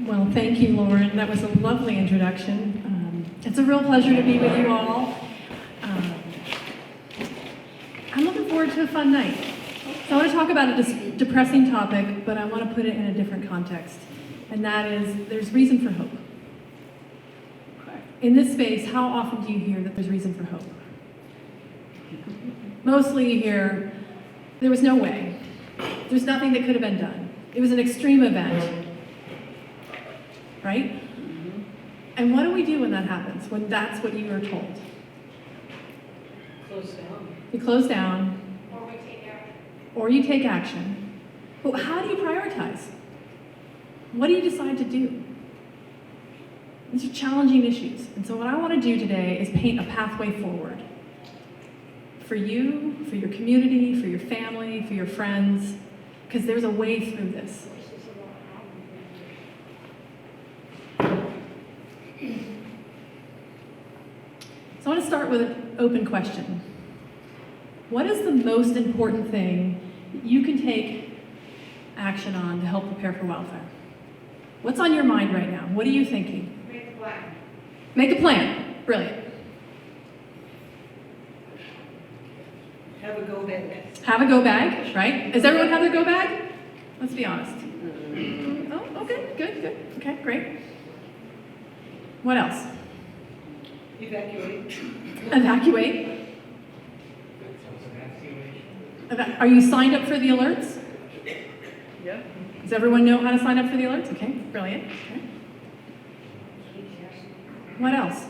Well, thank you, Lauren. That was a lovely introduction. It's a real pleasure to be with you all. I'm looking forward to a fun night. So I want to talk about a depressing topic, but I want to put it in a different context. And that is, there's reason for hope. In this space, how often do you hear that there's reason for hope? Mostly you hear, there was no way. There's nothing that could have been done. It was an extreme event. Right? And what do we do when that happens, when that's what you are told? Close down. You close down. Or we take action. Or you take action. But how do you prioritize? What do you decide to do? These are challenging issues. And so what I want to do today is paint a pathway forward. For you, for your community, for your family, for your friends, because there's a way through this. So I want to start with an open question. What is the most important thing you can take action on to help prepare for wildfire? What's on your mind right now? What are you thinking? Make a plan. Make a plan. Brilliant. Have a go bag. Have a go bag, right? Does everyone have their go bag? Let's be honest. Oh, okay, good. Okay, great. What else? Evacuate. Evacuate. Are you signed up for the alerts? Yeah. Does everyone know how to sign up for the alerts? Okay, brilliant. Okay. What else?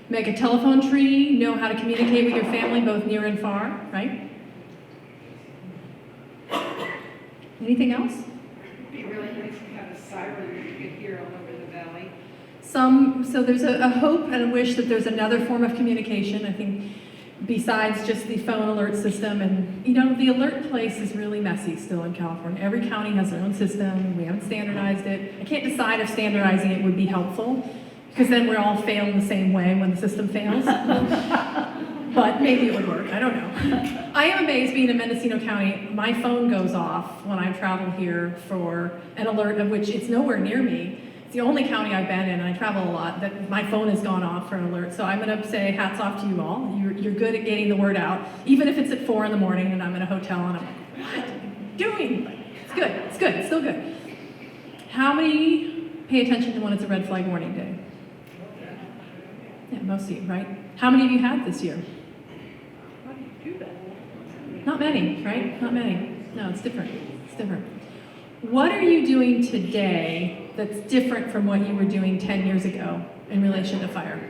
Make a telephone tree, know how to communicate with your family both near and far, right? Anything else? It'd be really nice to have a siren you could hear all over the valley. So there's a hope and a wish that there's another form of communication, I think, besides just the phone alert system. And, the alert place is really messy still in California. Every county has their own system. We haven't standardized it. I can't decide if standardizing it would be helpful, because then we're all failing the same way when the system fails. But maybe it would work, I don't know. I am amazed being in Mendocino County, my phone goes off when I travel here for an alert of which it's nowhere near me. It's the only county I've been in, and I travel a lot, that my phone has gone off for an alert. So I'm gonna say hats off to you all. You're good at getting the word out, even if it's at 4 a.m. and I'm in a hotel and I'm like, what are you doing? But it's good, it's still good. How many pay attention to when it's a red flag warning day? Yeah, most of you, right? How many of you had this year? How do you do that? Not many, right? Not many. No, it's different. It's different. What are you doing today that's different from what you were doing 10 years ago in relation to fire?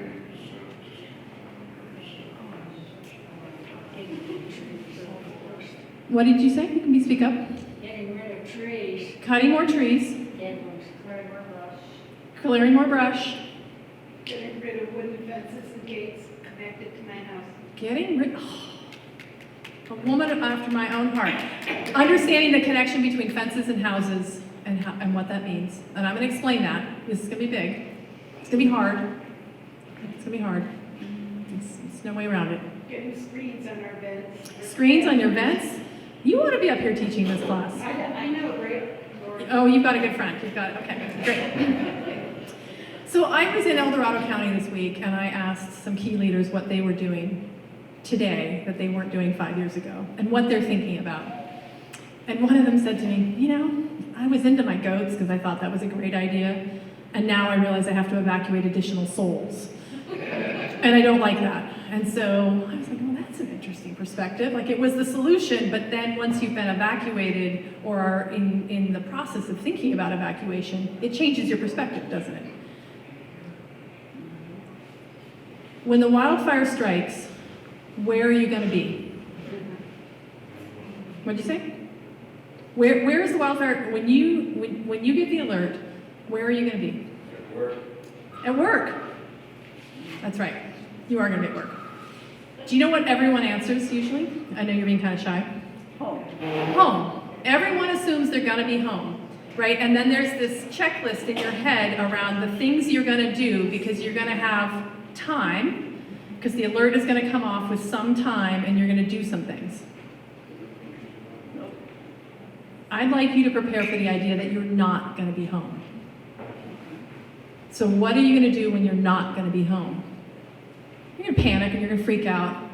What did you say? You can speak up. Getting rid of trees. Cutting more trees. Clearing more brush. Clearing more brush. Getting rid of wooden fences and gates connected to my house. Getting rid. A woman after my own heart. Understanding the connection between fences and houses and what that means. And I'm going to explain that. This is going to be big. It's going to be hard. It's going to be hard. There's no way around it. Getting screens on our vents. Screens on your vents? You ought to be up here teaching this class. I know, right? Oh, you've got a good friend. You've got it. Okay, great. So I was in El Dorado County this week, and I asked some key leaders what they were doing today that they weren't doing 5 years ago, and what they're thinking about. And one of them said to me, I was into my goats because I thought that was a great idea, and now I realize I have to evacuate additional souls. And I don't like that. And so I was like, well, that's an interesting perspective. Like, it was the solution, but then once you've been evacuated or are in the process of thinking about evacuation, it changes your perspective, doesn't it? When the wildfire strikes, where are you going to be? What'd you say? Where is the wildfire? When you get the alert, where are you going to be? At work. At work. That's right. You are going to be at work. Do you know what everyone answers usually? I know you're being kind of shy. Home. Home. Everyone assumes they're going to be home, right? And then there's this checklist in your head around the things you're going to do because you're going to have time, because the alert is going to come off with some time and you're going to do some things. I'd like you to prepare for the idea that you're not going to be home. So what are you going to do when you're not going to be home? You're going to panic and you're going to freak out.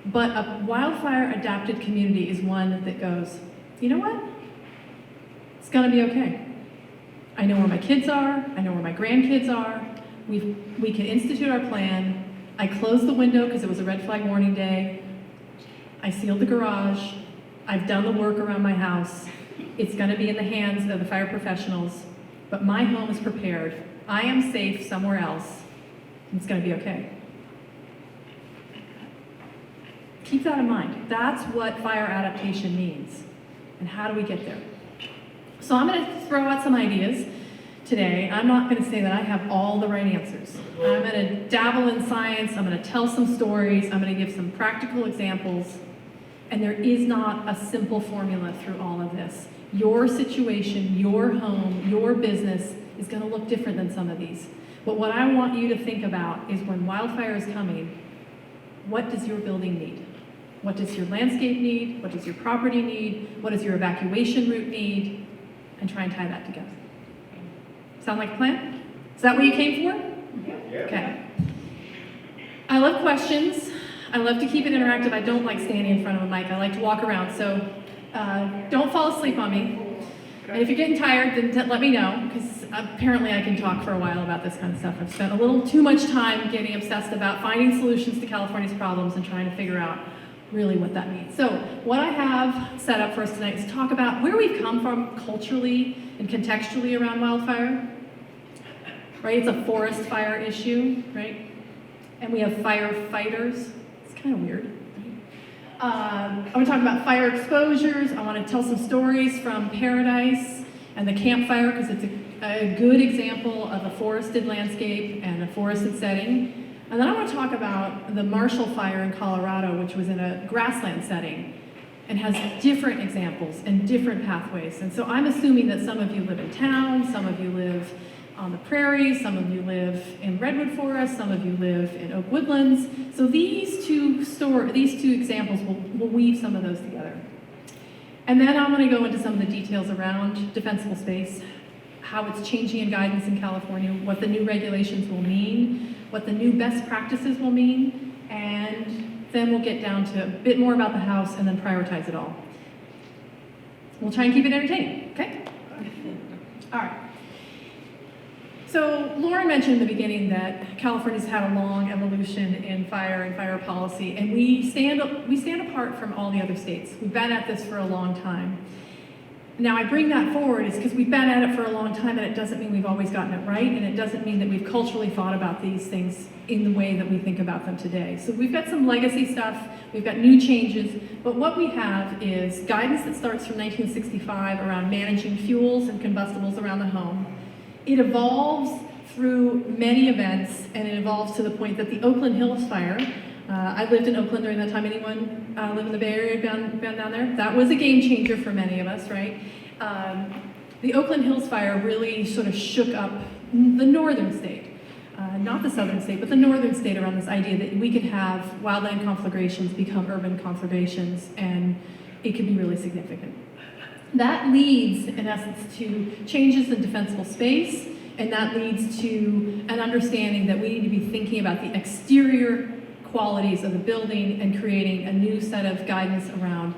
But a wildfire adapted community is one that goes, you know what? It's going to be okay. I know where my kids are. I know where my grandkids are. We can institute our plan. I closed the window because it was a red flag warning day. I sealed the garage. I've done the work around my house. It's going to be in the hands of the fire professionals, but my home is prepared. I am safe somewhere else. It's going to be okay. Keep that in mind. That's what fire adaptation means. And how do we get there? So I'm going to throw out some ideas today. I'm not going to say that I have all the right answers. I'm going to dabble in science. I'm going to tell some stories. I'm going to give some practical examples. And there is not a simple formula through all of this. Your situation, your home, your business is going to look different than some of these. But what I want you to think about is when wildfire is coming, what does your building need? What does your landscape need? What does your property need? What does your evacuation route need? And try and tie that together. Sound like a plan? Is that what you came for? Yeah. Okay. I love questions. I love to keep it interactive. I don't like standing in front of a mic. I like to walk around. So don't fall asleep on me. And if you're getting tired, then let me know, because apparently I can talk for a while about this kind of stuff. I've spent a little too much time getting obsessed about finding solutions to California's problems and trying to figure out really what that means. So what I have set up for us tonight is to talk about where we've come from culturally and contextually around wildfire. Right? It's a forest fire issue, right? And we have firefighters. It's kind of weird. I want to talk about fire exposures. I want to tell some stories from Paradise and the campfire, because it's a good example of a forested landscape and a forested setting. And then I want to talk about the Marshall Fire in Colorado, which was in a grassland setting and has different examples and different pathways. And so I'm assuming that some of you live in town, some of you live on the prairies, some of you live in redwood forest, some of you live in oak woodlands. So these two examples will weave some of those together. And then I'm going to go into some of the details around defensible space, how it's changing in guidance in California, what the new regulations will mean, what the new best practices will mean, and then we'll get down to a bit more about the house and then prioritize it all. We'll try and keep it entertaining, okay? All right. So Lauren mentioned in the beginning that California's had a long evolution in fire and fire policy, and we stand apart from all the other states. We've been at this for a long time. Now I bring that forward is because we've been at it for a long time, and it doesn't mean we've always gotten it right, and it doesn't mean that we've culturally thought about these things in the way that we think about them today. So we've got some legacy stuff, we've got new changes, but what we have is guidance that starts from 1965 around managing fuels and combustibles around the home. It evolves through many events, and it evolves to the point that the Oakland Hills fire, I lived in Oakland during that time. Anyone live in the Bay Area, been down there? That was a game changer for many of us, right? The Oakland Hills fire really sort of shook up the northern state, not the southern state, but the northern state, around this idea that we could have wildland conflagrations become urban conflagrations, and it could be really significant. That leads, in essence, to changes in defensible space, and that leads to an understanding that we need to be thinking about the exterior qualities of the building and creating a new set of guidance around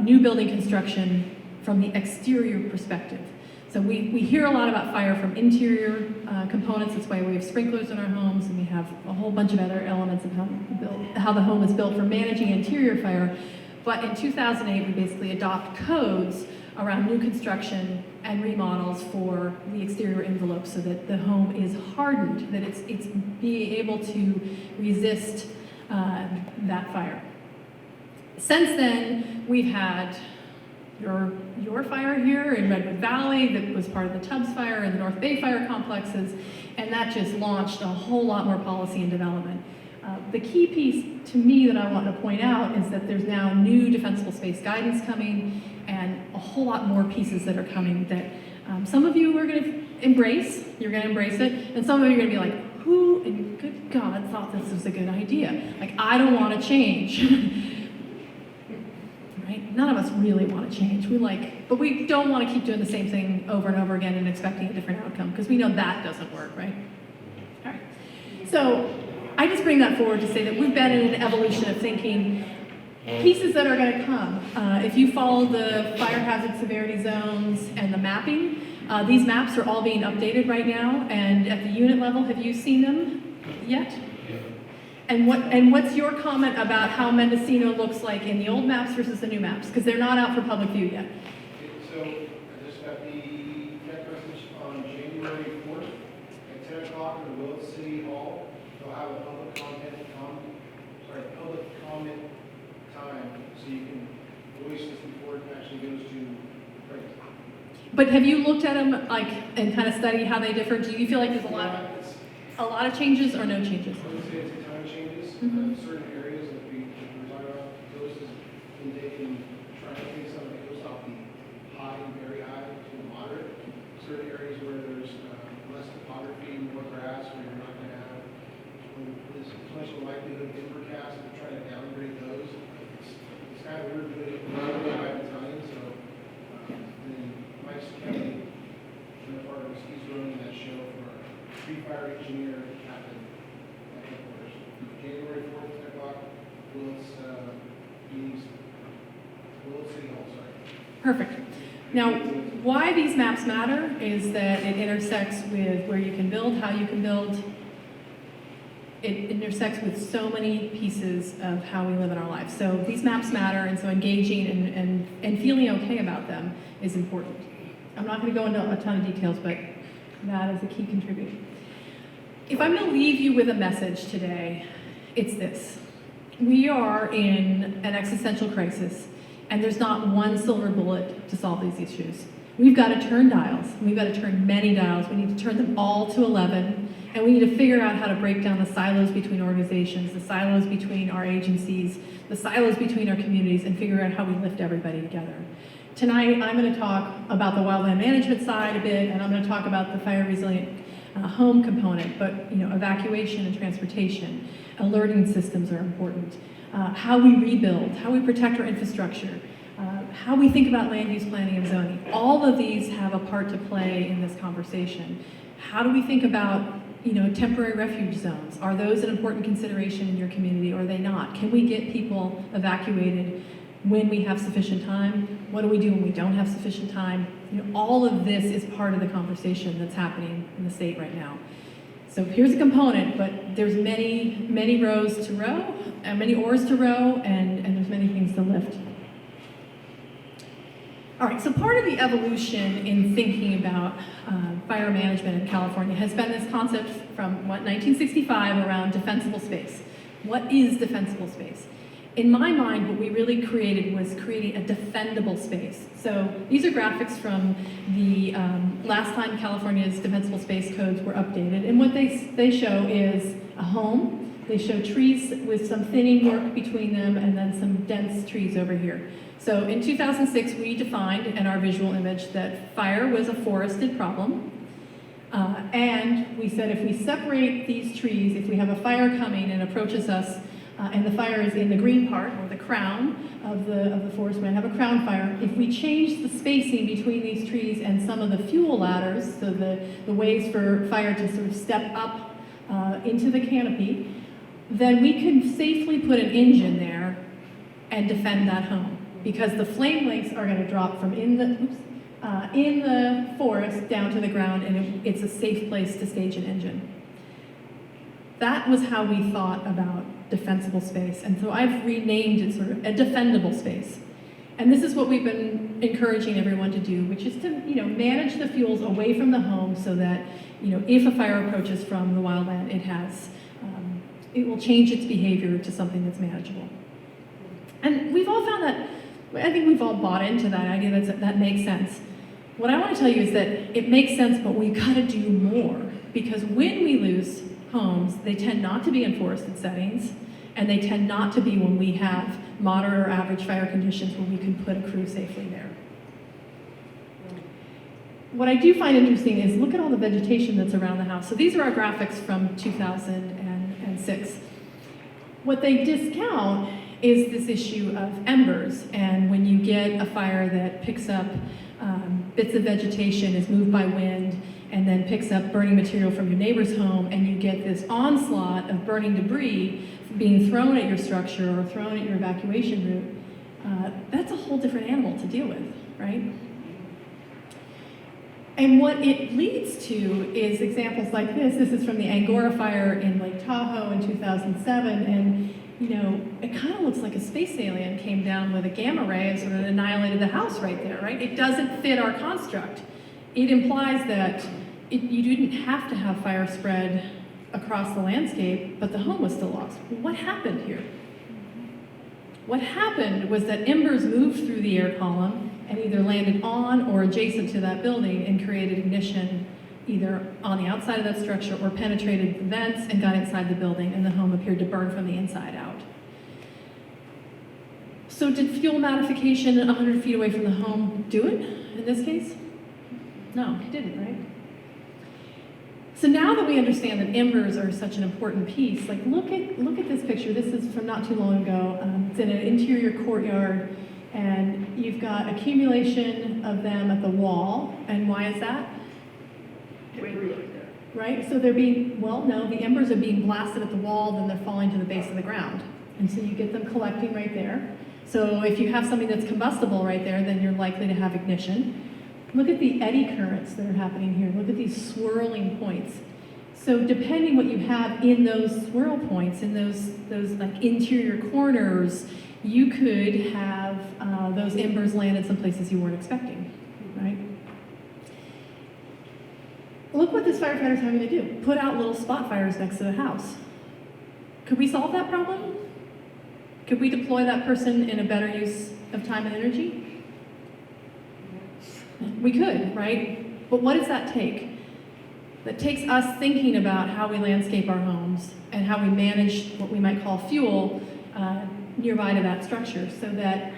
new building construction from the exterior perspective. So we hear a lot about fire from interior components. That's why we have sprinklers in our homes, and we have a whole bunch of other elements of how the home is built for managing interior fire. But in 2008, we basically adopt codes around new construction and remodels for the exterior envelope so that the home is hardened, that it's being able to resist that fire. Since then, we've had your fire here in Redwood Valley that was part of the Tubbs fire and the North Bay fire complexes, and that just launched a whole lot more policy and development. The key piece to me that I want to point out is that there's now new defensible space guidance coming and a whole lot more pieces that are coming that some of you are going to embrace, you're going to embrace it, and some of you are going to be like, who in good God thought this was a good idea? Like, I don't want to change. Right? none of us really want to change. But we don't want to keep doing the same thing over and over again and expecting a different outcome, because we know that doesn't work, right? All right. So I just bring that forward to say that we've been in an evolution of thinking pieces that are going to come. If you follow the fire hazard severity zones and the mapping, these maps are all being updated right now, and at the unit level, have you seen them yet? And what's your comment about how Mendocino looks like in the old maps versus the new maps? Because they're not out for public view yet. So I just got the text message on January 4th at 10 o'clock in the Willis City Hall. They'll have a public comment time, so you can voice this before it actually goes to print. But have you looked at them and kind of studied how they differ? Do you feel like there's a lot of changes or no changes? I would say it's a ton of changes. Certain areas that we were talking about, those has been taken, trying to take some of the coast off the high and very high to the moderate. Certain areas where there's less topography, more grass, where you're not going to have this potential likelihood of overcast, and trying to downgrade those. It's kind of weird doing it by battalion, so then Mike's County, he's running that show for our free fire engineer captain at headquarters. January 4th, 10 o'clock, Willis City Hall, sorry. Perfect. Now, why these maps matter is that it intersects with where you can build, how you can build. It intersects with so many pieces of how we live in our lives. So these maps matter, and so engaging and feeling okay about them is important. I'm not going to go into a ton of details, but that is a key contributor. If I'm going to leave you with a message today, it's this. We are in an existential crisis, and there's not one silver bullet to solve these issues. We've got to turn dials. We've got to turn many dials. We need to turn them all to 11, and we need to figure out how to break down the silos between organizations, the silos between our agencies, the silos between our communities, and figure out how we lift everybody together. Tonight, I'm going to talk about the wildland management side a bit, and I'm going to talk about the fire resilient home component, but evacuation and transportation, alerting systems are important. How we rebuild, how we protect our infrastructure, how we think about land use planning and zoning. All of these have a part to play in this conversation. How do we think about temporary refuge zones? Are those an important consideration in your community, or are they not? Can we get people evacuated when we have sufficient time? What do we do when we don't have sufficient time? All of this is part of the conversation that's happening in the state right now. So here's a component, but there's many, many rows to row, and many oars to row, and there's many things to lift. All right, so part of the evolution in thinking about fire management in California has been this concept from 1965 around defensible space. What is defensible space? In my mind, what we really created was creating a defendable space. So these are graphics from the last time California's defensible space codes were updated. And what they show is a home. They show trees with some thinning work between them and then some dense trees over here. So in 2006, we defined in our visual image that fire was a forested problem. And we said if we separate these trees, if we have a fire coming and approaches us, and the fire is in the green part, or the crown of the forest, we have a crown fire. If we change the spacing between these trees and some of the fuel ladders, so the ways for fire to sort of step up into the canopy, then we can safely put an engine there and defend that home. Because the flame lengths are going to drop from in the forest down to the ground, and it's a safe place to stage an engine. That was how we thought about defensible space, and so I've renamed it sort of a defendable space. And this is what we've been encouraging everyone to do, which is to manage the fuels away from the home so that if a fire approaches from the wildland, it will change its behavior to something that's manageable. And we've all found that, I think we've all bought into that idea that makes sense. What I want to tell you is that it makes sense, but we've got to do more, because when we lose homes, they tend not to be in forested settings, and they tend not to be when we have moderate or average fire conditions where we can put a crew safely there. What I do find interesting is look at all the vegetation that's around the house. So these are our graphics from 2006. What they discount is this issue of embers. And when you get a fire that picks up bits of vegetation, is moved by wind, and then picks up burning material from your neighbor's home, and you get this onslaught of burning debris being thrown at your structure or thrown at your evacuation route, that's a whole different animal to deal with, right? And what it leads to is examples like this. This is from the Angora fire in Lake Tahoe in 2007, and it kind of looks like a space alien came down with a gamma ray and sort of annihilated the house right there, right? It doesn't fit our construct. It implies that you didn't have to have fire spread across the landscape, but the home was still lost. What happened here? What happened was that embers moved through the air column and either landed on or adjacent to that building and created ignition either on the outside of that structure or penetrated the vents and got inside the building, and the home appeared to burn from the inside out. So did fuel modification 100 feet away from the home do it in this case? No, it didn't, right? So now that we understand that embers are such an important piece, like look at this picture. This is from not too long ago. It's in an interior courtyard, and you've got accumulation of them at the wall. And why is that? Right? So they're being, well, no, the embers are being blasted at the wall, then they're falling to the base of the ground. And so you get them collecting right there. So if you have something that's combustible right there, then you're likely to have ignition. Look at the eddy currents that are happening here. Look at these swirling points. So depending what you have in those swirl points, in those like interior corners, you could have those embers land in some places you weren't expecting, right? Look what this firefighter's having to do. Put out little spot fires next to the house. Could we solve that problem? Could we deploy that person in a better use of time and energy? We could, right? But what does that take? That takes us thinking about how we landscape our homes and how we manage what we might call fuel nearby to that structure, so that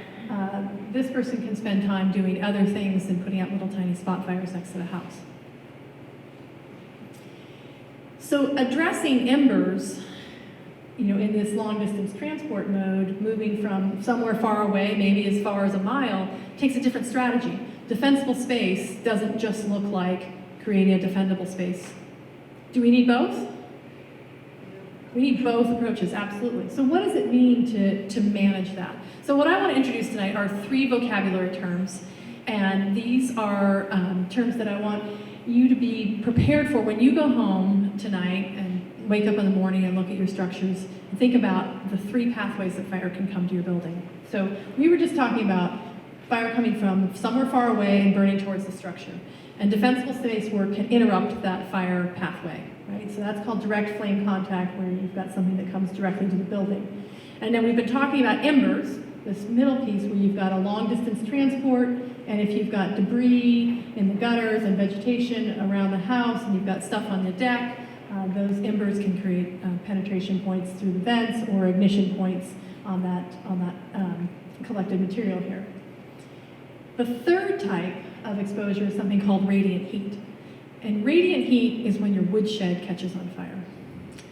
this person can spend time doing other things than putting out little tiny spot fires next to the house. So addressing embers, in this long distance transport mode, moving from somewhere far away, maybe as far as a mile, takes a different strategy. Defensible space doesn't just look like creating a defendable space. Do we need both? We need both approaches, absolutely. So what does it mean to manage that? So what I want to introduce tonight are 3 vocabulary terms, and these are terms that I want you to be prepared for when you go home tonight and wake up in the morning and look at your structures and think about the 3 pathways that fire can come to your building. So we were just talking about fire coming from somewhere far away and burning towards the structure. And defensible space work can interrupt that fire pathway, right? So that's called direct flame contact, where you've got something that comes directly to the building. And then we've been talking about embers, this middle piece where you've got a long distance transport, and if you've got debris in the gutters and vegetation around the house, and you've got stuff on the deck, those embers can create penetration points through the vents or ignition points on that collected material here. The third type of exposure is something called radiant heat. And radiant heat is when your woodshed catches on fire.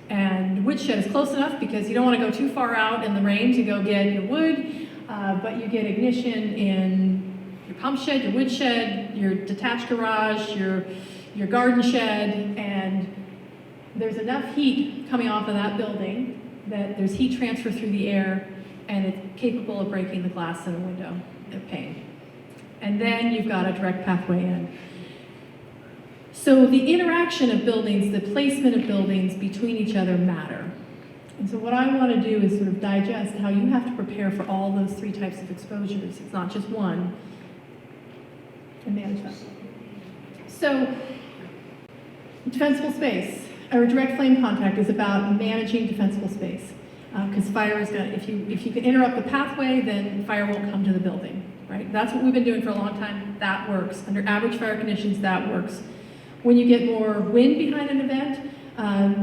And woodshed is close enough because you don't want to go too far out in the rain to go get your wood, but you get ignition in your pump shed, your woodshed, your detached garage, your garden shed, and there's enough heat coming off of that building that there's heat transfer through the air, and it's capable of breaking the glass in a window, a pane. And then you've got a direct pathway in. So the interaction of buildings, the placement of buildings between each other matter. And so what I want to do is sort of digest how you have to prepare for all those 3 types of exposures. It's not just one, and manage that. So defensible space, or direct flame contact, is about managing defensible space. Because fire is going to, if you can interrupt the pathway, then fire won't come to the building. Right? That's what we've been doing for a long time. That works. Under average fire conditions, that works. When you get more wind behind an event,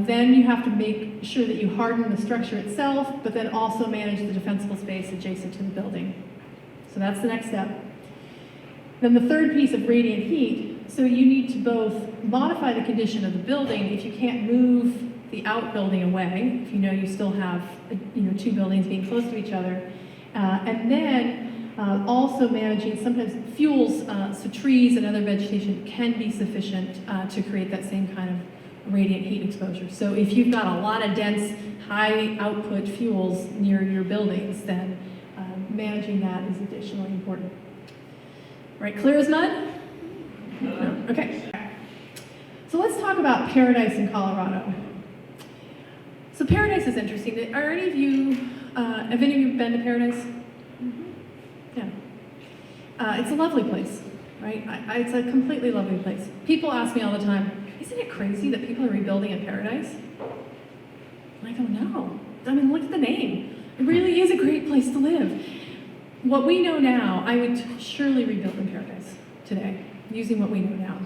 then you have to make sure that you harden the structure itself, but then also manage the defensible space adjacent to the building. So that's the next step. Then the third piece of radiant heat, so you need to both modify the condition of the building. If you can't move the outbuilding away, if you know you still have two buildings being close to each other, and then also managing sometimes fuels, so trees and other vegetation can be sufficient to create that same kind of radiant heat exposure. So if you've got a lot of dense, high output fuels near your buildings, then managing that is additionally important. Right, clear as mud? No? Okay. So let's talk about Paradise in Colorado. So Paradise is interesting. Are any of you, have any of you been to Paradise? Yeah. It's a lovely place, right? It's a completely lovely place. People ask me all the time, isn't it crazy that people are rebuilding in Paradise? And I go, no. I mean, look at the name. It really is a great place to live. What we know now, I would surely rebuild in Paradise today, using what we know now.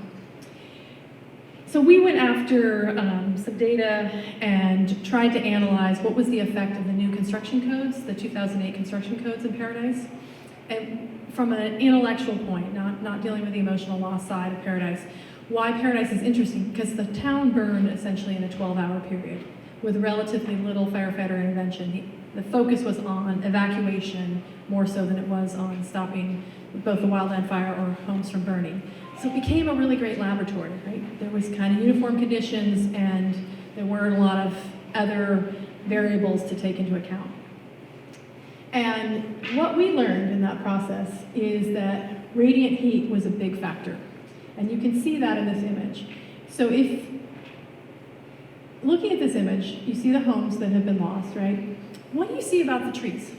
So we went after some data and tried to analyze what was the effect of the new construction codes, the 2008 construction codes in Paradise. And from an intellectual point, not dealing with the emotional loss side of Paradise, why Paradise is interesting, because the town burned essentially in a 12-hour period with relatively little firefighter intervention. The focus was on evacuation more so than it was on stopping both the wildland fire or homes from burning. So it became a really great laboratory, right? There was kind of uniform conditions and there weren't a lot of other variables to take into account. And what we learned in that process is that radiant heat was a big factor. And you can see that in this image. So if, looking at this image, you see the homes that have been lost, right? What do you see about the trees?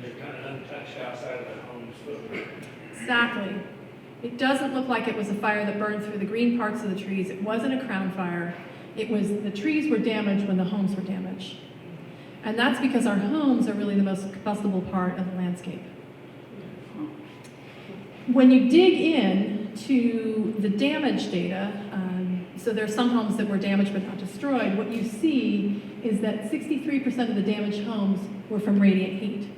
They're kind of untouched outside of the home's footprint. Exactly. It doesn't look like it was a fire that burned through the green parts of the trees. It wasn't a crown fire. It was, the trees were damaged when the homes were damaged. And that's because our homes are really the most combustible part of the landscape. When you dig in to the damage data, so there are some homes that were damaged but not destroyed, what you see is that 63% of the damaged homes were from radiant heat.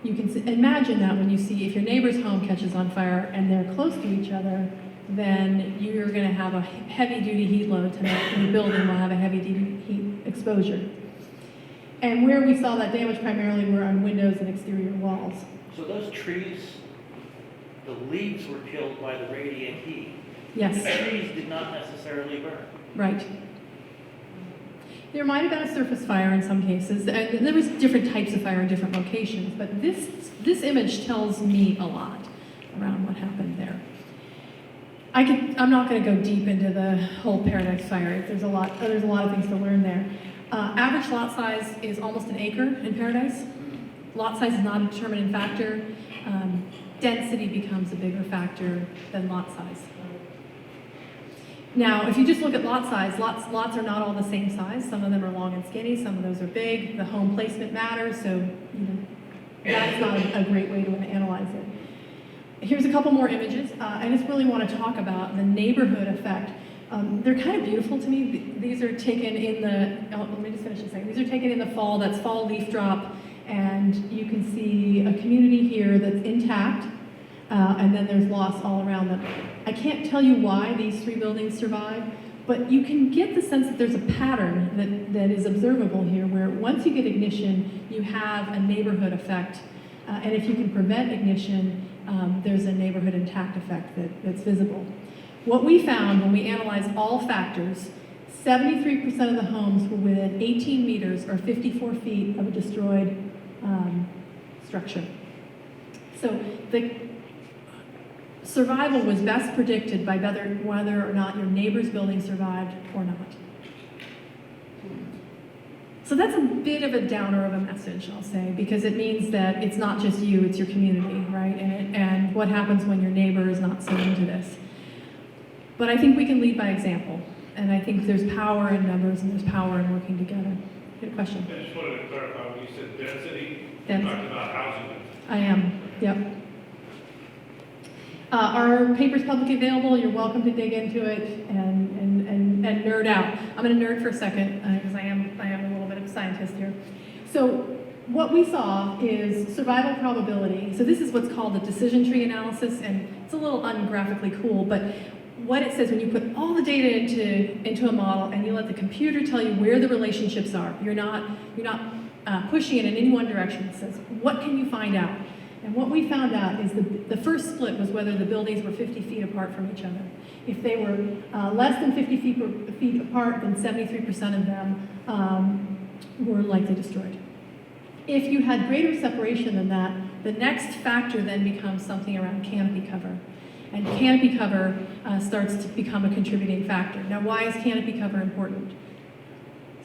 You can imagine that when you see if your neighbor's home catches on fire and they're close to each other, then you're going to have a heavy-duty heat load to make your building will have a heavy-duty heat exposure. And where we saw that damage primarily were on windows and exterior walls. So those trees, the leaves were killed by the radiant heat. Yes. The trees did not necessarily burn. Right. There might have been a surface fire in some cases, and there was different types of fire in different locations, but this image tells me a lot around what happened there. I'm not going to go deep into the whole Paradise fire. There's a lot of things to learn there. Average lot size is almost an acre in Paradise. Lot size is not a determining factor. Density becomes a bigger factor than lot size. Now, if you just look at lot size, lots are not all the same size. Some of them are long and skinny, some of those are big. The home placement matters, so that's not a great way to analyze it. Here's a couple more images. I just really want to talk about the neighborhood effect. They're kind of beautiful to me. These are taken in the, let me just finish a second. These are taken in the fall, that's fall leaf drop, and you can see a community here that's intact, and then there's loss all around them. I can't tell you why these three buildings survived, but you can get the sense that there's a pattern that is observable here, where once you get ignition, you have a neighborhood effect, and if you can prevent ignition, there's a neighborhood intact effect that's visible. What we found when we analyzed all factors, 73% of the homes were within 18 meters or 54 feet of a destroyed structure. So the survival was best predicted by whether or not your neighbor's building survived or not. So that's a bit of a downer of a message, I'll say, because it means that it's not just you, it's your community, right? And what happens when your neighbor is not so into this. But I think we can lead by example, and I think there's power in numbers and there's power in working together. Good question. I just wanted to clarify, when you said density, Density. you talked about housing density. I am, yep. Our paper's publicly available. You're welcome to dig into it and nerd out. I'm going to nerd for a second because I am a little bit of a scientist here. So what we saw is survival probability. So this is what's called the decision tree analysis, and it's a little ungraphically cool, but what it says when you put all the data into a model and you let the computer tell you where the relationships are. You're not pushing it in any one direction. It says, what can you find out? And what we found out is the first split was whether the buildings were 50 feet apart from each other. If they were less than 50 feet apart, then 73% of them were likely destroyed. If you had greater separation than that, the next factor then becomes something around canopy cover. And canopy cover starts to become a contributing factor. Now, why is canopy cover important?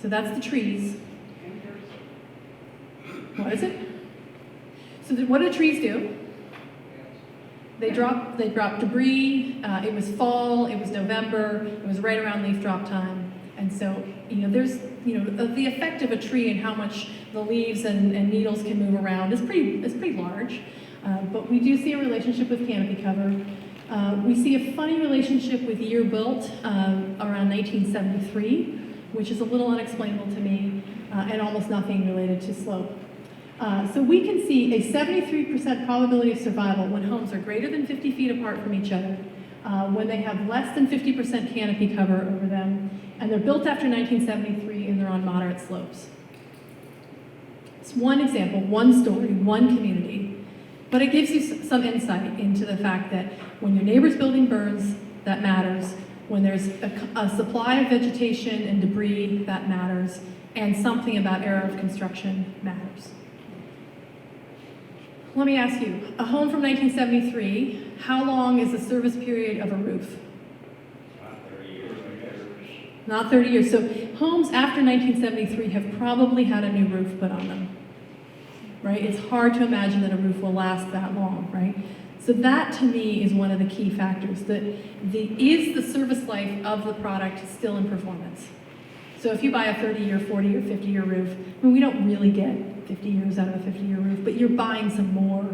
So that's the trees. What is it? So what do trees do? They drop debris. It was fall, it was November, it was right around leaf drop time. And so, there's, the effect of a tree and how much the leaves and needles can move around is pretty large. But we do see a relationship with canopy cover. We see a funny relationship with year built around 1973, which is a little unexplainable to me, and almost nothing related to slope. So we can see a 73% probability of survival when homes are greater than 50 feet apart from each other, when they have less than 50% canopy cover over them, and they're built after 1973 and they're on moderate slopes. It's one example, one story, one community, but it gives you some insight into the fact that when your neighbor's building burns, that matters. When there's a supply of vegetation and debris, that matters. And something about era of construction matters. Let me ask you, a home from 1973, how long is the service period of a roof? Not 30 years, I guess. Not 30 years. So homes after 1973 have probably had a new roof put on them, right? It's hard to imagine that a roof will last that long, right? So that to me is one of the key factors, that is the service life of the product still in performance? So if you buy a 30-year, 40 or 50-year roof, we don't really get 50 years out of a 50-year roof, but you're buying some more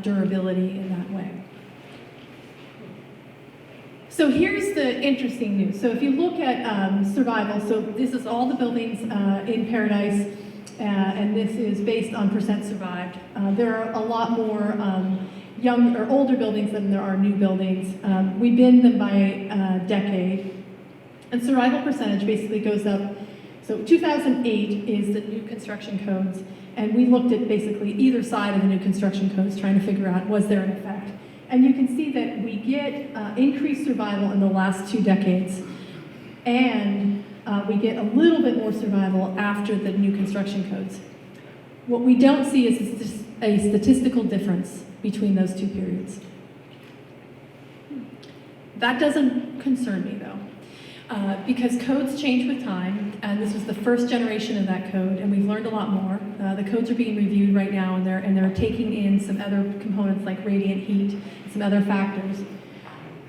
durability in that way. So here's the interesting news. So if you look at survival, so this is all the buildings in Paradise, and this is based on percent survived. There are a lot more young or older buildings than there are new buildings. We bin them by decade. And survival percentage basically goes up. So 2008 is the new construction codes, and we looked at basically either side of the new construction codes trying to figure out, was there an effect? And you can see that we get increased survival in the last 2 decades, and we get a little bit more survival after the new construction codes. What we don't see is a statistical difference between those 2 periods. That doesn't concern me though. Because codes change with time, and this was the first generation of that code, and we've learned a lot more. The codes are being reviewed right now, and they're taking in some other components like radiant heat, some other factors.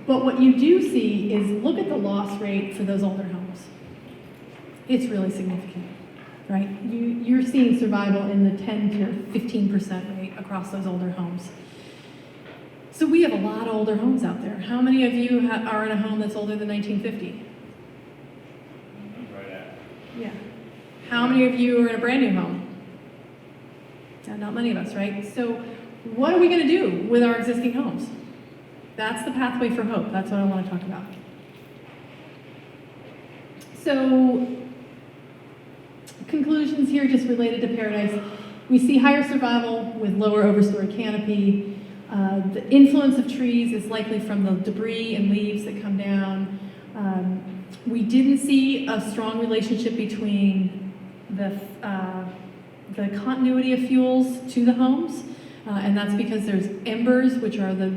But what you do see is look at the loss rate for those older homes. It's really significant, right? You're seeing survival in the 10 to 15% rate across those older homes. So we have a lot of older homes out there. How many of you are in a home that's older than 1950? Yeah. How many of you are in a brand new home? Not many of us, right? So what are we going to do with our existing homes? That's the pathway for hope. That's what I want to talk about. So conclusions here just related to Paradise. We see higher survival with lower overstory canopy. The influence of trees is likely from the debris and leaves that come down. We didn't see a strong relationship between the continuity of fuels to the homes, and that's because there's embers, which are the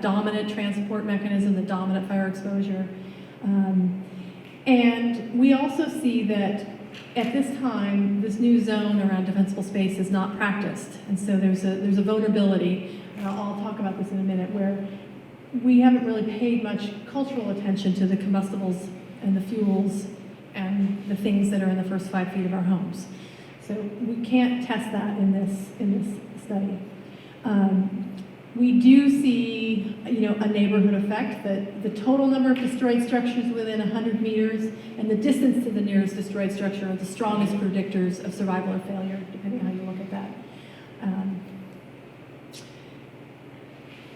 dominant transport mechanism, the dominant fire exposure. And we also see that at this time, this new zone around defensible space is not practiced, and so there's a vulnerability. I'll talk about this in a minute, where we haven't really paid much cultural attention to the combustibles and the fuels and the things that are in the first 5 feet of our homes. So we can't test that in this study. We do see, a neighborhood effect, that the total number of destroyed structures within 100 meters and the distance to the nearest destroyed structure are the strongest predictors of survival or failure, depending on how you look at that.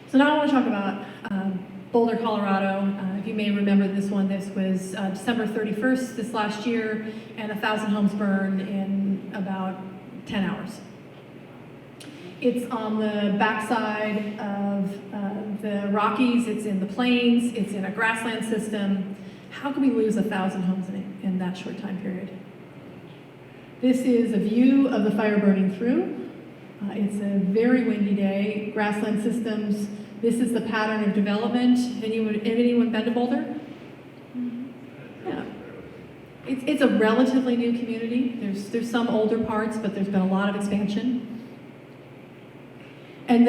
So now I want to talk about Boulder, Colorado. If you may remember this one, this was December 31st this last year, and 1,000 homes burned in about 10 hours. It's on the backside of the Rockies, it's in the plains, it's in a grassland system. How can we lose 1,000 homes in that short time period? This is a view of the fire burning through. It's a very windy day, grassland systems. This is the pattern of development. Anyone been to Boulder? Yeah. It's a relatively new community. There's some older parts, but there's been a lot of expansion. And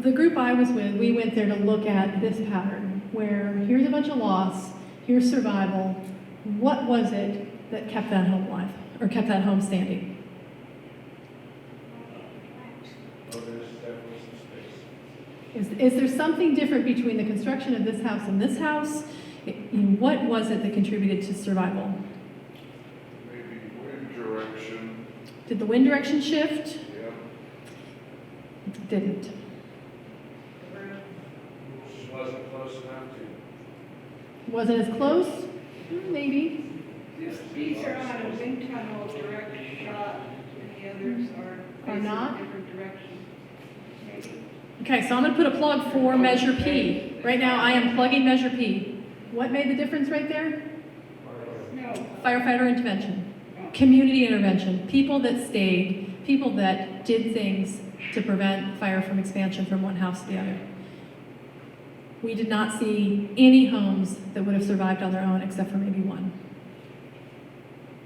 the group I was with, we went there to look at this pattern, where here's a bunch of loss, here's survival. What was it that kept that home alive, or kept that home standing? Oh, there's definitely some space. Is there something different between the construction of this house and this house? What was it that contributed to survival? Maybe wind direction, Did the wind direction shift? yeah. It didn't. Just wasn't close enough to. Was it as close? Maybe. These are on a wind tunnel direct shot, and the others are facing not? different directions. Maybe. Okay, so I'm gonna put a plug for Measure P. Right now, I am plugging Measure P. What made the difference right there? No. Firefighter intervention, community intervention, people that stayed, people that did things to prevent fire from expansion from one house to the other. We did not see any homes that would have survived on their own except for maybe one.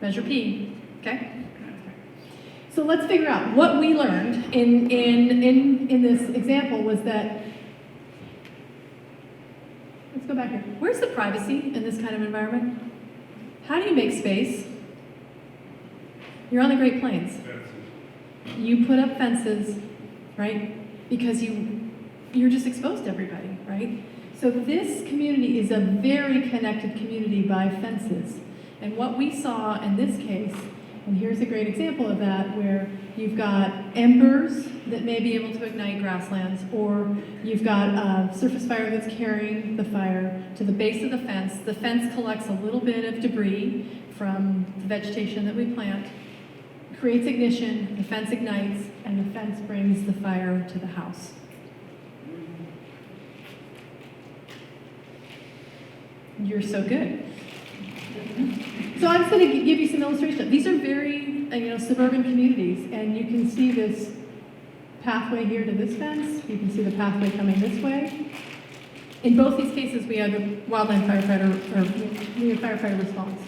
Measure P, okay? So let's figure out what we learned in this example was that, let's go back here. Where's the privacy in this kind of environment? How do you make space? You're on the Great Plains. You put up fences, right? Because you're just exposed to everybody, right? So this community is a very connected community by fences. And what we saw in this case, and here's a great example of that, where you've got embers that may be able to ignite grasslands, or you've got a surface fire that's carrying the fire to the base of the fence. The fence collects a little bit of debris from the vegetation that we plant, creates ignition, the fence ignites, and the fence brings the fire to the house. You're so good. So I'm just going to give you some illustrations. These are very, suburban communities, and you can see this pathway here to this fence. You can see the pathway coming this way. In both these cases, we had a wildland firefighter, or we had firefighter response.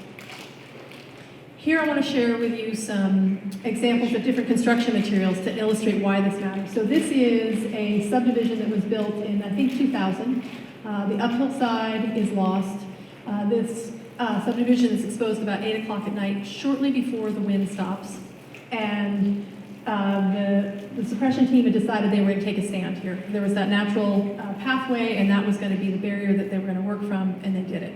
Here I want to share with you some examples of different construction materials to illustrate why this matters. So this is a subdivision that was built in, I think, 2000. The uphill side is lost. This subdivision is exposed about 8 o'clock at night, shortly before the wind stops. And the suppression team had decided they were going to take a stand here. There was that natural pathway, and that was going to be the barrier that they were going to work from, and they did it.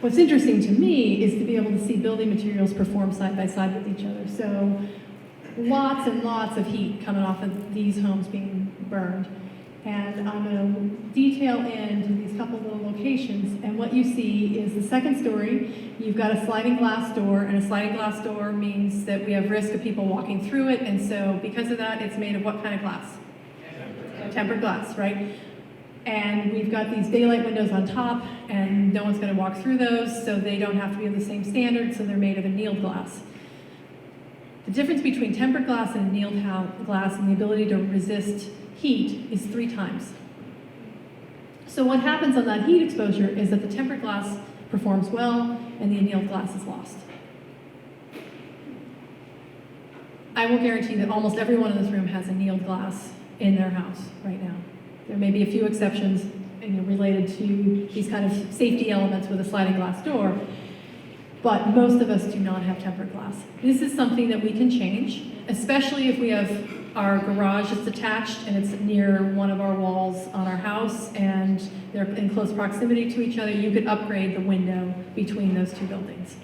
What's interesting to me is to be able to see building materials perform side by side with each other. So lots and lots of heat coming off of these homes being burned. And I'm going to detail into these couple little locations, and what you see is the second story. You've got a sliding glass door, and a sliding glass door means that we have risk of people walking through it, and so because of that, it's made of what kind of glass? Tempered glass, right? And we've got these daylight windows on top, and no one's going to walk through those, so they don't have to be of the same standard, so they're made of annealed glass. The difference between tempered glass and annealed glass and the ability to resist heat is 3 times. So what happens on that heat exposure is that the tempered glass performs well and the annealed glass is lost. I will guarantee that almost everyone in this room has annealed glass in their house right now. There may be a few exceptions related to these kind of safety elements with a sliding glass door, but most of us do not have tempered glass. This is something that we can change, especially if we have our garage is attached and it's near one of our walls on our house and they're in close proximity to each other. You could upgrade the window between those 2 buildings.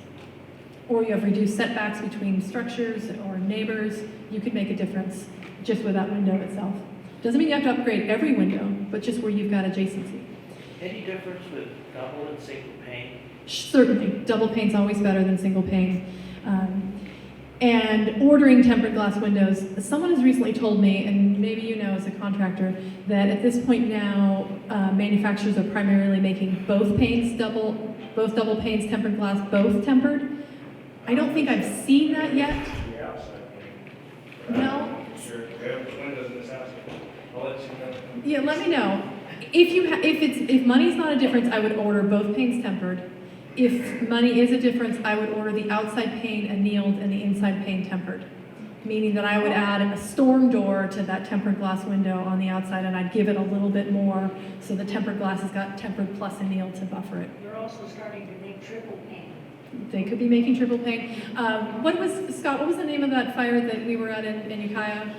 Or you have reduced setbacks between structures or neighbors. You could make a difference just with that window itself. Doesn't mean you have to upgrade every window, but just where you've got adjacency. Any difference with double and single pane? Certainly, double pane's always better than single pane. And ordering tempered glass windows, someone has recently told me, and maybe you know as a contractor, that at this point now, manufacturers are primarily making both double panes tempered glass, both tempered. I don't think I've seen that yet. The outside pane. No? Sure, we have windows in this house. I'll let you know. Yeah, let me know. If money's not a difference, I would order both panes tempered. If money is a difference, I would order the outside pane annealed and the inside pane tempered. Meaning that I would add a storm door to that tempered glass window on the outside, and I'd give it a little bit more so the tempered glass has got tempered plus annealed to buffer it. They're also starting to make triple pane. They could be making triple pane. Scott, what was the name of that fire that we were at in Ukiah?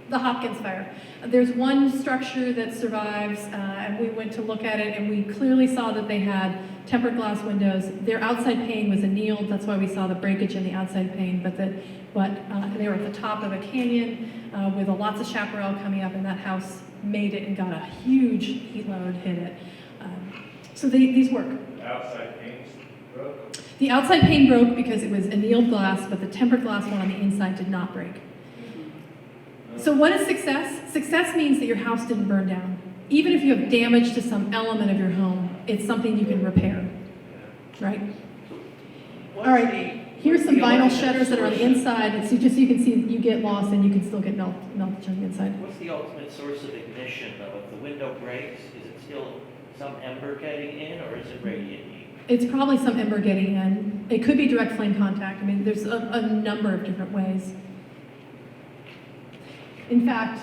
The Hopkins fire. There's one structure that survives, and we went to look at it, and we clearly saw that they had tempered glass windows. Their outside pane was annealed, that's why we saw the breakage in the outside pane, but they were at the top of a canyon with lots of chaparral coming up, and that house made it and got a huge heat load hit it. So these work. Outside panes broke. The outside pane broke because it was annealed glass, but the tempered glass one on the inside did not break. So what is success? Success means that your house didn't burn down. Even if you have damage to some element of your home, it's something you can repair, right? What's All right, the- here's some the vinyl ultimate shutters that are on the source- inside, and so just so you can see, you get lost and you can still get melted on the inside. What's the ultimate source of ignition, though? If the window breaks, is it still some ember getting in, or is it radiant heat? It's probably some ember getting in. It could be direct flame contact. I mean, there's a number of different ways. In fact,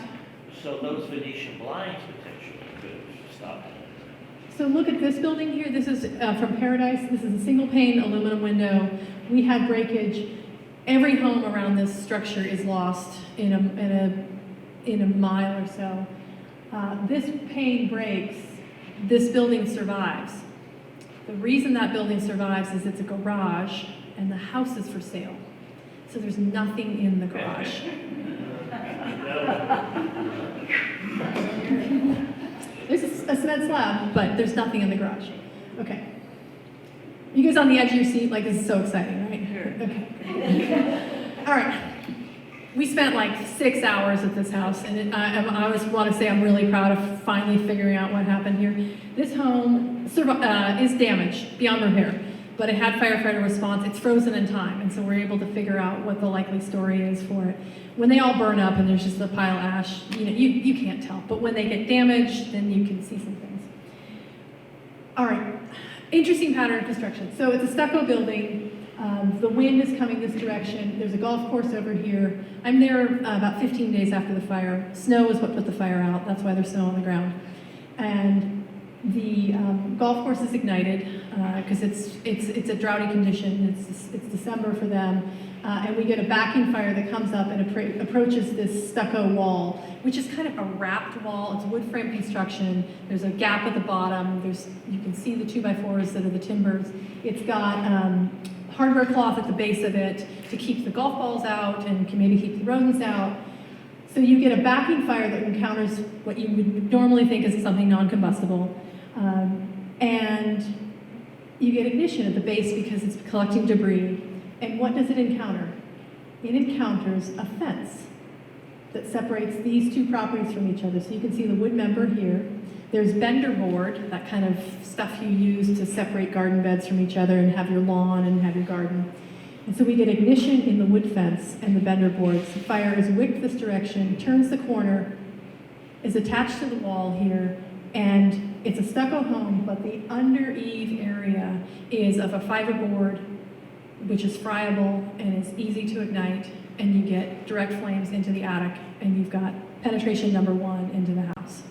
So those Venetian blinds potentially could stop it. so look at this building here. This is from Paradise. This is a single pane aluminum window. We had breakage. Every home around this structure is lost in a mile or so. This pane breaks. This building survives. The reason that building survives is it's a garage and the house is for sale. So there's nothing in the garage. There's a cement slab, but there's nothing in the garage. Okay. You guys on the edge of your seat, like this is so exciting, right? Okay. All right. We spent like 6 hours at this house, and I just want to say I'm really proud of finally figuring out what happened here. This home is damaged beyond repair, but it had firefighter response. It's frozen in time, and so we're able to figure out what the likely story is for it. When they all burn up and there's just a pile of ash, you can't tell. But when they get damaged, then you can see some things. All right, interesting pattern of construction. So it's a stucco building. The wind is coming this direction. There's a golf course over here. I'm there about 15 days after the fire. Snow is what put the fire out. That's why there's snow on the ground. And the golf course is ignited because it's a droughty condition. It's December for them. And we get a backing fire that comes up and approaches this stucco wall, which is kind of a wrapped wall. It's wood frame construction. There's a gap at the bottom. You can see the 2x4s that are the timbers. It's got hardware cloth at the base of it to keep the golf balls out and can maybe keep the rodents out. So you get a backing fire that encounters what you would normally think is something non-combustible. And you get ignition at the base because it's collecting debris. And what does it encounter? It encounters a fence that separates these two properties from each other. So you can see the wood member here. There's bender board, that kind of stuff you use to separate garden beds from each other and have your lawn and have your garden. And so we get ignition in the wood fence and the bender boards. The fire is wicked this direction, turns the corner, is attached to the wall here, and it's a stucco home, but the under eave area is of a fiberboard, which is friable and is easy to ignite, and you get direct flames into the attic, and you've got penetration number 1 into the house.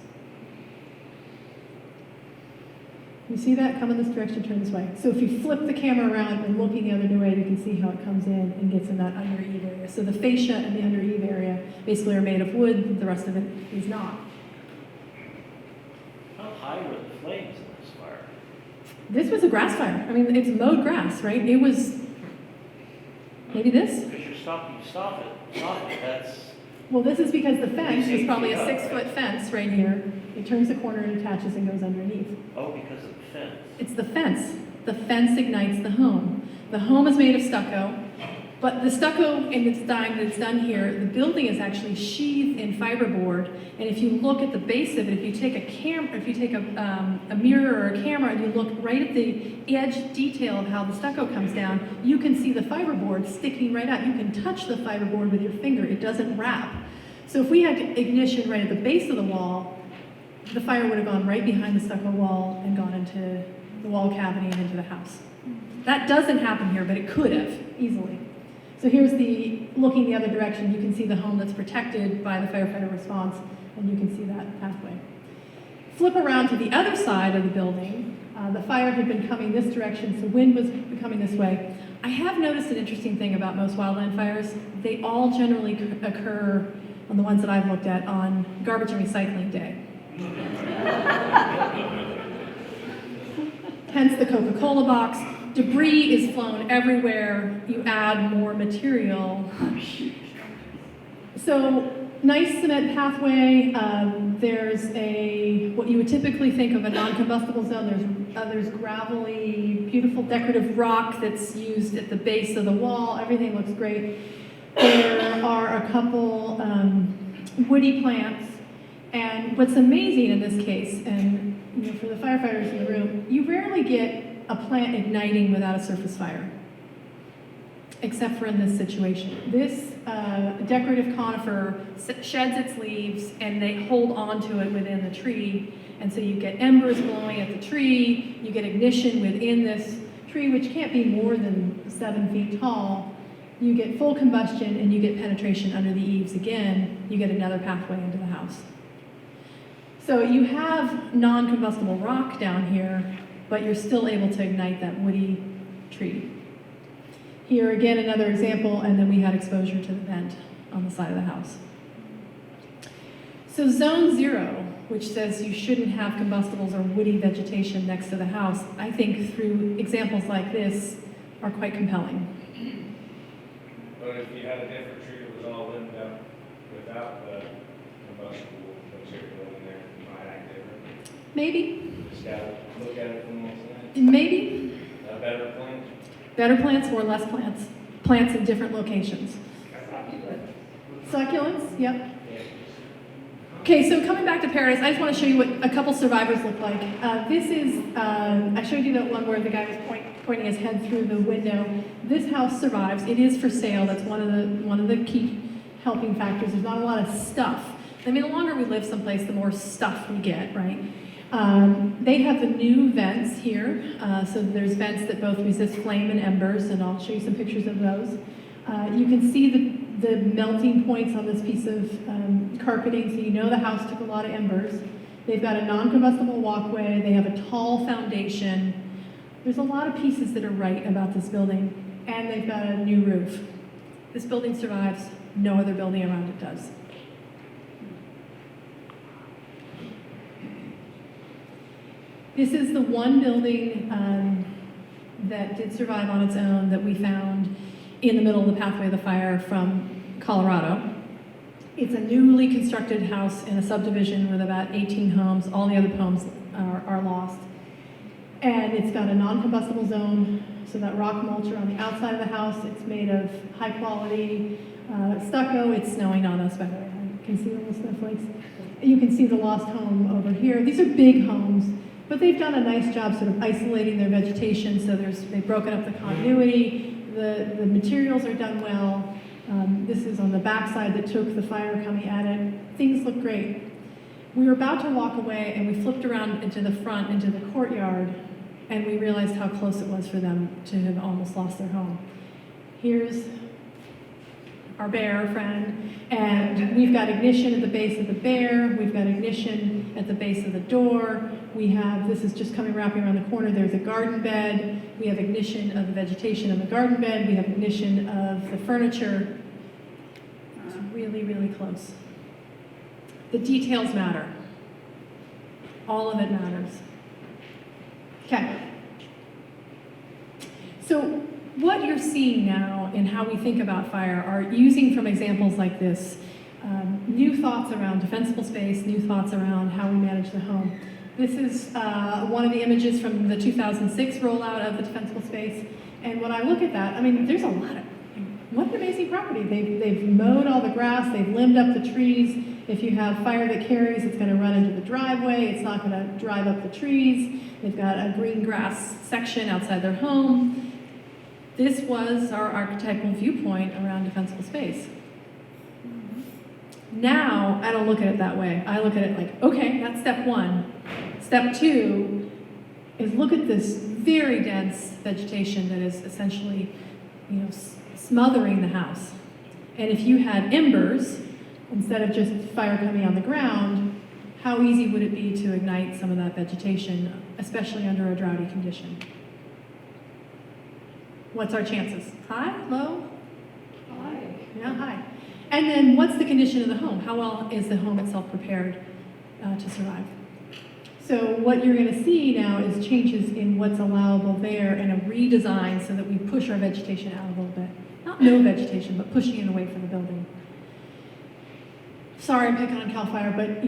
You see that? Come in this direction, turn this way. So if you flip the camera around and looking the other way, you can see how it comes in and gets in that under eave area. So the fascia and the under eave area basically are made of wood, the rest of it is not. How high were the flames in this fire? This was a grass fire. I mean, it's mowed grass, right? It was maybe this? Because you stop it, that's Well, this is because the fence is probably a 8 feet up, 6-foot fence right here. It turns the corner and attaches and goes underneath. Oh, because of the fence. It's the fence. The fence ignites the home. The home is made of stucco, but the stucco in its design that's done here, the building is actually sheathed in fiberboard. And if you look at the base of it, if you take a mirror or a camera and you look right at the edge detail of how the stucco comes down, you can see the fiberboard sticking right out. You can touch the fiberboard with your finger. It doesn't wrap. So if we had ignition right at the base of the wall, the fire would have gone right behind the stucco wall and gone into the wall cavity and into the house. That doesn't happen here, but it could have, easily. So here's looking the other direction, you can see the home that's protected by the firefighter response, and you can see that pathway. Flip around to the other side of the building. The fire had been coming this direction, so wind was coming this way. I have noticed an interesting thing about most wildland fires. They all generally occur, on the ones that I've looked at, on garbage and recycling day. Hence the Coca-Cola box. Debris is flown everywhere. You add more material. So nice cement pathway. There's what you would typically think of a non-combustible zone. There's gravelly, beautiful decorative rock that's used at the base of the wall. Everything looks great. There are a couple woody plants. And what's amazing in this case, and for the firefighters in the room, you rarely get a plant igniting without a surface fire, except for in this situation. This decorative conifer sheds its leaves and they hold onto it within the tree, and so you get embers blowing at the tree, you get ignition within this tree, which can't be more than 7 feet tall. You get full combustion and you get penetration under the eaves again, you get another pathway into the house. So you have non-combustible rock down here, but you're still able to ignite that woody tree. Here again, another example, and then we had exposure to the vent on the side of the house. So zone 0, which says you shouldn't have combustibles or woody vegetation next to the house, I think through examples like this are quite compelling. But if you had a different tree that was all lit up without the combustible material in there, you might act different. Maybe, Just gotta look at it from one side. maybe. A better plant. Better plants or less plants. Plants in different locations. Succulents, yep. Okay, so coming back to Paradise, I just want to show you what a couple survivors look like. This is, I showed you that one where the guy was pointing his head through the window. This house survives. It is for sale. That's one of the key helping factors. There's not a lot of stuff. I mean, the longer we live someplace, the more stuff we get, right? They have the new vents here. So there's vents that both resist flame and embers, and I'll show you some pictures of those. You can see the melting points on this piece of carpeting, so you know the house took a lot of embers. They've got a non-combustible walkway. They have a tall foundation. There's a lot of pieces that are right about this building, and they've got a new roof. This building survives. No other building around it does. This is the one building that did survive on its own that we found in the middle of the pathway of the fire from Colorado. It's a newly constructed house in a subdivision with about 18 homes. All the other homes are lost. And it's got a non-combustible zone, so that rock mulcher on the outside of the house. It's made of high quality stucco. It's snowing on us, by the way. I can see the little snowflakes. You can see the lost home over here. These are big homes, but they've done a nice job sort of isolating their vegetation, so they've broken up the continuity. The materials are done well. This is on the backside that took the fire coming at it. Things look great. We were about to walk away and we flipped around into the front, into the courtyard, and we realized how close it was for them to have almost lost their home. Here's our bear friend, and we've got ignition at the base of the bear, we've got ignition at the base of the door, this is just wrapping around the corner, there's a garden bed, we have ignition of the vegetation of the garden bed, we have ignition of the furniture. It's really, really close. The details matter. All of it matters. Okay. So what you're seeing now in how we think about fire are using from examples like this, new thoughts around defensible space, new thoughts around how we manage the home. This is one of the images from the 2006 rollout of the defensible space. And when I look at that, I mean, there's a lot of, what an amazing property. They've mowed all the grass, they've limbed up the trees. If you have fire that carries, it's gonna run into the driveway, it's not gonna drive up the trees. They've got a green grass section outside their home. This was our archetypal viewpoint around defensible space. Now, I don't look at it that way. I look at it like, okay, that's step one. Step two is look at this very dense vegetation that is essentially, smothering the house. And if you had embers, instead of just fire coming on the ground, how easy would it be to ignite some of that vegetation, especially under a droughty condition? What's our chances? High, low? Hi. Yeah, high. And then what's the condition of the home? How well is the home itself prepared to survive? So what you're going to see now is changes in what's allowable there and a redesign so that we push our vegetation out a little bit. Not no vegetation, but pushing it away from the building. Sorry, I'm picking on CAL FIRE, but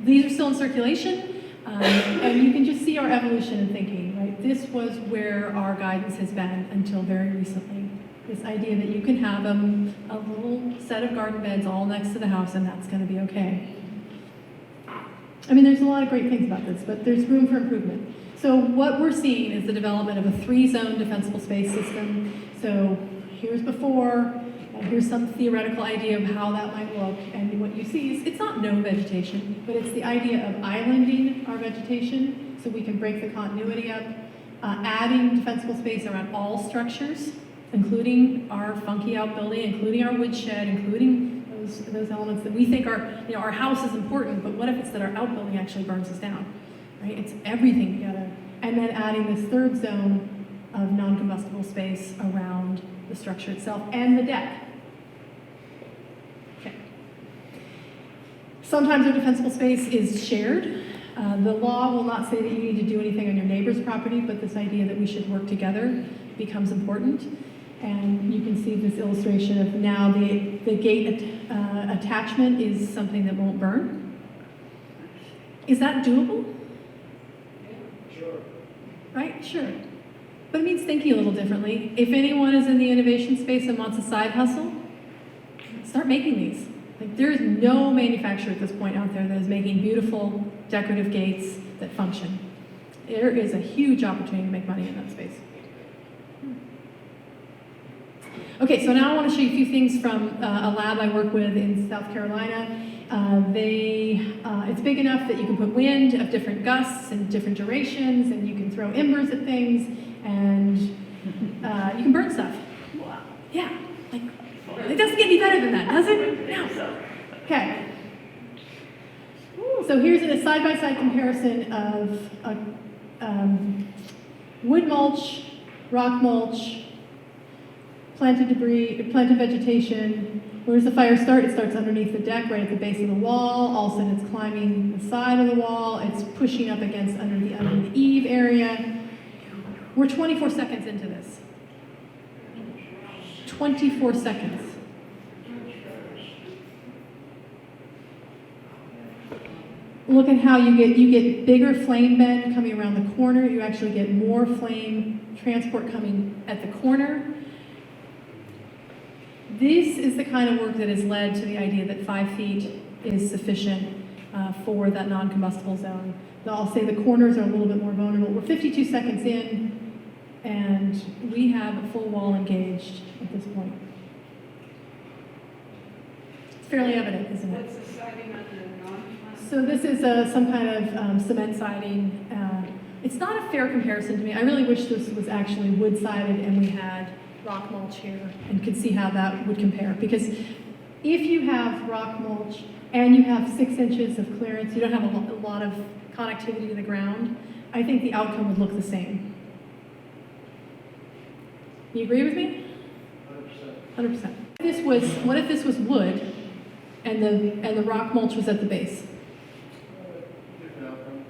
these are still in circulation, and you can just see our evolution in thinking, right? This was where our guidance has been until very recently. This idea that you can have a little set of garden beds all next to the house and that's going to be okay. I mean, there's a lot of great things about this, but there's room for improvement. So what we're seeing is the development of a 3-zone defensible space system. So here's before, and here's some theoretical idea of how that might look. And what you see is it's not no vegetation, but it's the idea of islanding our vegetation so we can break the continuity up, adding defensible space around all structures, including our funky outbuilding, including our woodshed, including those elements that we think are, our house is important, but what if it's that our outbuilding actually burns us down, right? It's everything together. And then adding this 3rd zone of non-combustible space around the structure itself and the deck. Okay. Sometimes our defensible space is shared. The law will not say that you need to do anything on your neighbor's property, but this idea that we should work together becomes important. And you can see this illustration of now the gate attachment is something that won't burn. Is that doable? Sure. Right? Sure. But it means thinking a little differently. If anyone is in the innovation space and wants a side hustle, start making these. Like, there is no manufacturer at this point out there that is making beautiful decorative gates that function. There is a huge opportunity to make money in that space. Okay, so now I want to show you a few things from a lab I work with in South Carolina. It's big enough that you can put wind of different gusts and different durations, and you can throw embers at things, and you can burn stuff. Wow. Yeah, like, it doesn't get any better than that, does it? No. Okay. So here's a side-by-side comparison of wood mulch, rock mulch, planted debris, planted vegetation. Where does the fire start? It starts underneath the deck, right at the base of the wall. All of a sudden it's climbing the side of the wall. It's pushing up against under the eave area. We're 24 seconds into this. 24 seconds. Look at how you get bigger flame bend coming around the corner. You actually get more flame transport coming at the corner. This is the kind of work that has led to the idea that 5 feet is sufficient for that non-combustible zone. I'll say the corners are a little bit more vulnerable. We're 52 seconds in, and we have a full wall engaged at this point. It's fairly evident, isn't it? What's the siding on the non-combustible? So this is some kind of cement siding. It's not a fair comparison to me. I really wish this was actually wood-sided and we had rock mulch here and could see how that would compare. Because if you have rock mulch and you have 6 inches of clearance, you don't have a lot of connectivity to the ground, I think the outcome would look the same. You agree with me? 100%. 100%. What if this was wood and the rock mulch was at the base? Different outcome.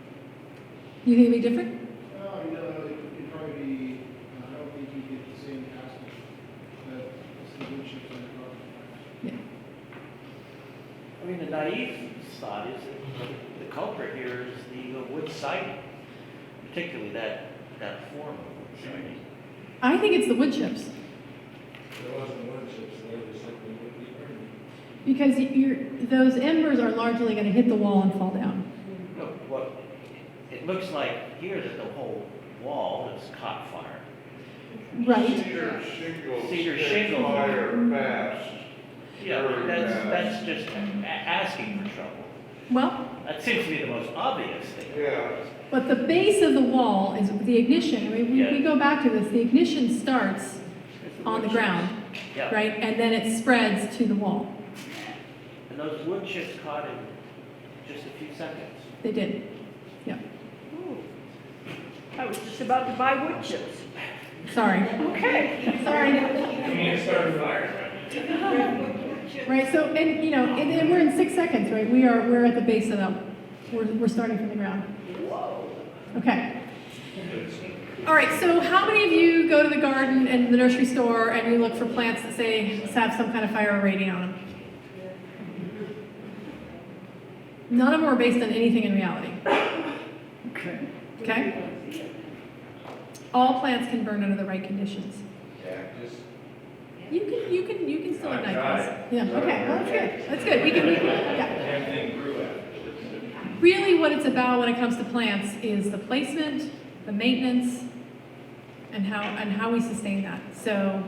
You think it'd be different? It'd probably be, I don't think you get the same passage that the wood chips on the rock. Yeah. I mean, the naive thought is that the culprit here is the wood siding, particularly that form of wood siding. I think it's the wood chips, There wasn't wood chips there, there simply would be burning. because those embers are largely gonna hit the wall and fall down. No, what, it looks like here that the whole wall is caught fire. Right. Cedar shingles. Cedar catch shingles. Fire fast. Yeah, Very that's just asking for trouble. Well, That seems to be the most obvious thing. Yeah. but the base of the wall is the ignition. I mean, we Yeah. go back to this, the ignition starts on the ground, Yeah. right? And then it spreads to the wall. And those wood chips caught in just a few seconds. They did. Yeah. I was just about to buy wood chips. Sorry. Okay. Sorry. You mean to start a fire, right? Right, so, and, you know, and we're in 6 seconds, right? We're at the base of that. We're starting from the ground. Whoa. Okay. All right, so how many of you go to the garden and the nursery store and you look for plants that say have some kind of fire rating on them? None of them are based on anything in reality. Okay? All plants can burn under the right conditions. Cactus. You can still I ignite tried. those. Yeah, okay, well, that's good. That's good. We can, yeah. Everything grew after. Really what it's about when it comes to plants is the placement, the maintenance, and how we sustain that. So,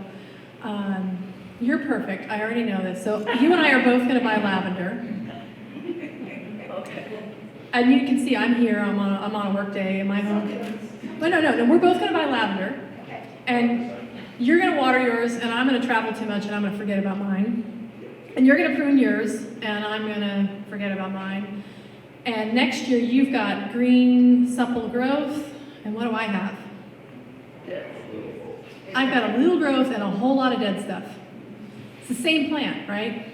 you're perfect. I already know this. So you and I are both gonna buy lavender. Okay. And you can see I'm here, I'm on a work day in my home. No, we're both gonna buy lavender. And you're gonna water yours, and I'm gonna travel too much, and I'm gonna forget about mine. And you're gonna prune yours, and I'm gonna forget about mine. And next year, you've got green, supple growth, and what do I have? I've got a little growth and a whole lot of dead stuff. It's the same plant, right?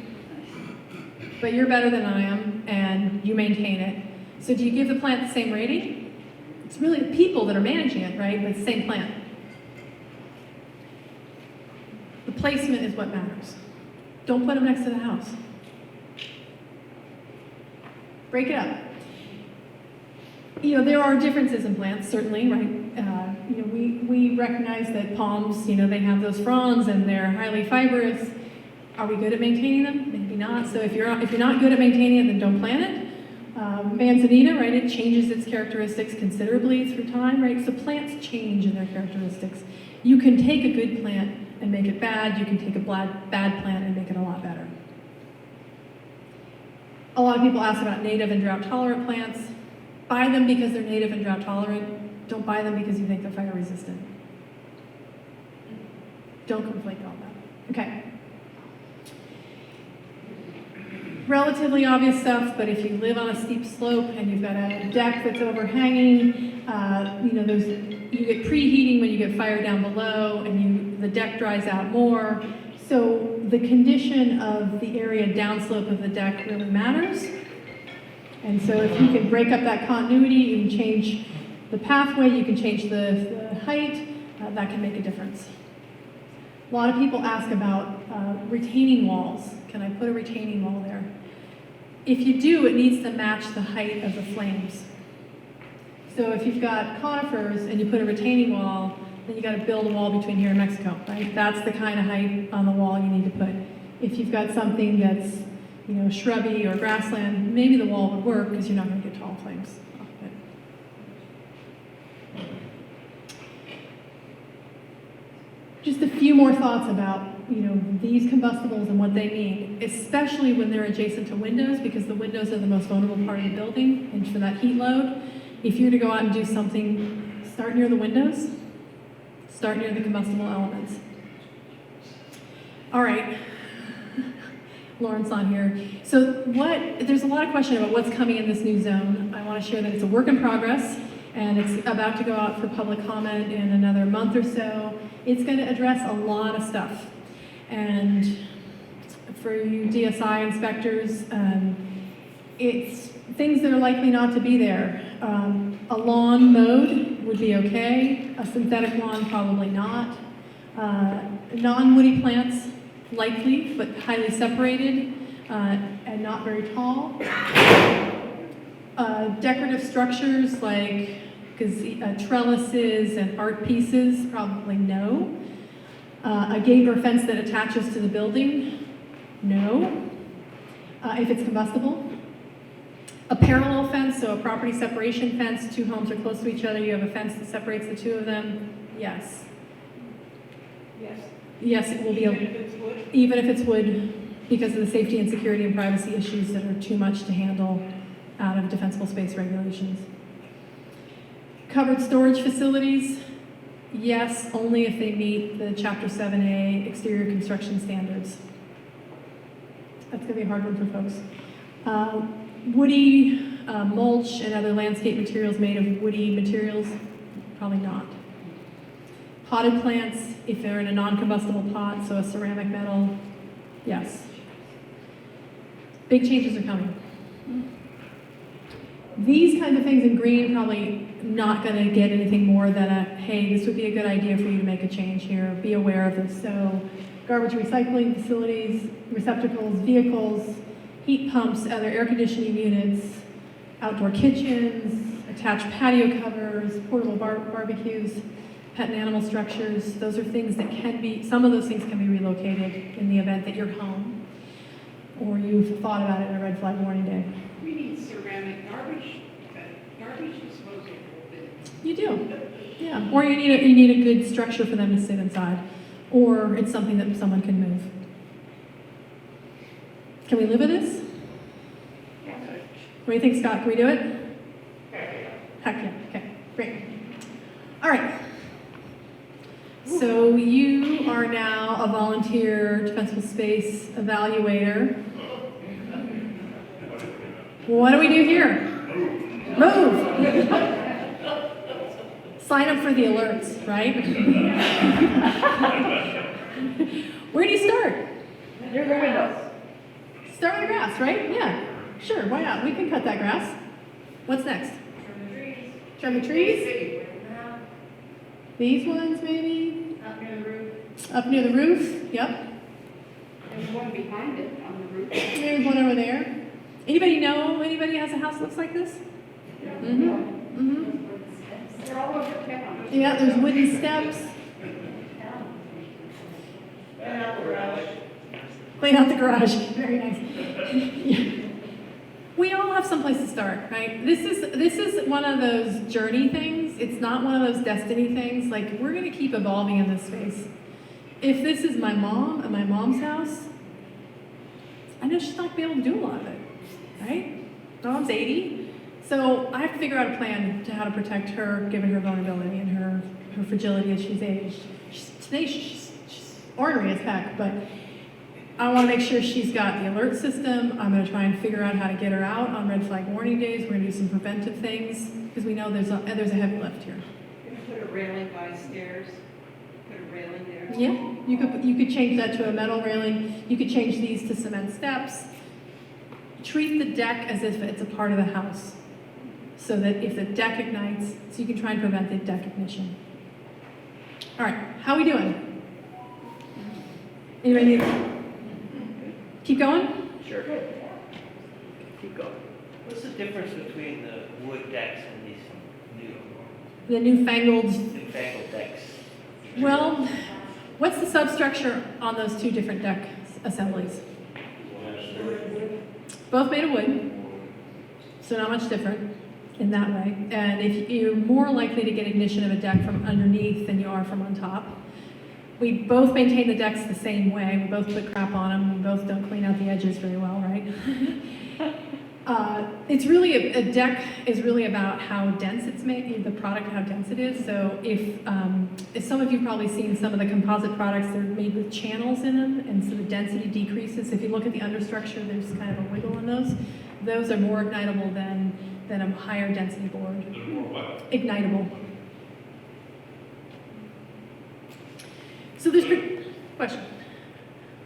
But you're better than I am, and you maintain it. So do you give the plant the same rating? It's really the people that are managing it, right? But it's the same plant. The placement is what matters. Don't put them next to the house. Break it up. You know, there are differences in plants, certainly, right? You know, we recognize that palms, you know, they have those fronds and they're highly fibrous. Are we good at maintaining them? Maybe not. So if you're not good at maintaining it, then don't plant it. Manzanita, right? It changes its characteristics considerably through time, right? So plants change in their characteristics. You can take a good plant and make it bad. You can take a bad plant and make it a lot better. A lot of people ask about native and drought-tolerant plants. Buy them because they're native and drought-tolerant. Don't buy them because you think they're fire-resistant. Don't conflate all that. Okay. Relatively obvious stuff, but if you live on a steep slope and you've got a deck that's overhanging, you know, you get preheating when you get fire down below, and the deck dries out more. So the condition of the area downslope of the deck really matters. And so if you can break up that continuity, you can change the pathway, you can change the height, that can make a difference. A lot of people ask about retaining walls. Can I put a retaining wall there? If you do, it needs to match the height of the flames. So if you've got conifers and you put a retaining wall, then you got to build a wall between here and Mexico, right? That's the kind of height on the wall you need to put. If you've got something that's, you know, shrubby or grassland, maybe the wall would work because you're not going to get tall flames off of it. Just a few more thoughts about, you know, these combustibles and what they mean, especially when they're adjacent to windows, because the windows are the most vulnerable part of the building, and for that heat load, if you're to go out and do something, start near the windows, start near the combustible elements. All right, Lawrence on here. So there's a lot of question about what's coming in this new zone. I want to share that it's a work in progress, and it's about to go out for public comment in another month or so. It's going to address a lot of stuff. And for you DSI inspectors, it's things that are likely not to be there. A lawn mowed would be okay. A synthetic lawn, probably not. Non-woody plants, likely, but highly separated. and not very tall. Decorative structures like trellises and art pieces, probably no. A gate or fence that attaches to the building, no. If it's combustible. A parallel fence, so a property separation fence, two homes are close to each other, you have a fence that separates the two of them, yes. Yes. Yes, it will be, Even if it's wood? even if it's wood, because of the safety and security and privacy issues that are too much to handle out of defensible space regulations. Covered storage facilities, yes, only if they meet the Chapter 7A exterior construction standards. That's gonna be a hard one for folks. Woody mulch and other landscape materials made of woody materials, probably not. Potted plants, if they're in a non-combustible pot, so a ceramic metal, yes. Big changes are coming. These kinds of things in green, probably not gonna get anything more than a, hey, this would be a good idea for you to make a change here, be aware of this. So garbage recycling facilities, receptacles, vehicles, heat pumps, other air conditioning units, outdoor kitchens, attached patio covers, portable barbecues, pet and animal structures. Those are things that can be, some of those things can be relocated in the event that you're home or you've thought about it in a red flag warning day. We need ceramic garbage disposal. You do, yeah. Or you need a good structure for them to sit inside, or it's something that someone can move. Can we live with this? What do you think, Scott? Can we do it? Heck yeah. Okay, great. All right. So you are now a volunteer defensible space evaluator. What do we do here? Move. Sign up for the alerts, right? Where do you start? Near the windows. Start with the grass, right? Yeah. Sure, why not? We can cut that grass. What's next? Trim the trees? These ones, maybe? Up near the roof. Up near the roof? Yep. There's one behind it on the roof. There's one over there. Anybody know anybody has a house that looks like this? Mm-hmm. Mm-hmm. They're all over town. Yeah, there's wooden steps. And out the garage. Clean out the garage. Very nice. Yeah. We all have someplace to start, right? This is one of those journey things. It's not one of those destiny things. Like, we're gonna keep evolving in this space. If this is my mom at my mom's house, I know she's not gonna be able to do a lot of it, right? My mom's 80, so I have to figure out a plan to how to protect her, given her vulnerability and her fragility as she's aged. She's ornery as heck, but I want to make sure she's got the alert system. I'm going to try and figure out how to get her out on red flag warning days. We're going to do some preventive things because we know there's a heavy lift here. Can you put a railing by stairs? Put a railing there? Yeah, you could change that to a metal railing. You could change these to cement steps. Treat the deck as if it's a part of the house, so that if the deck ignites, so you can try and prevent the deck ignition. All right, how are we doing? Anybody need? Keep going? Sure. Keep going. What's the difference between the wood decks and these The newfangled. newfangled decks? Well, what's the substructure on those two different deck assemblies? Both made of wood, so not much different in that way. And if you're more likely to get ignition of a deck from underneath than you are from on top. We both maintain the decks the same way. We both put crap on them. We both don't clean out the edges very well, right? It's really, a deck is really about how dense it's made, the product, how dense it is. So if some of you have probably seen some of the composite products, they're made with channels in them, and so the density decreases. If you look at the understructure, there's kind of a wiggle in those. Those are more ignitable than a higher density board. They're more what? Ignitable. So there's question.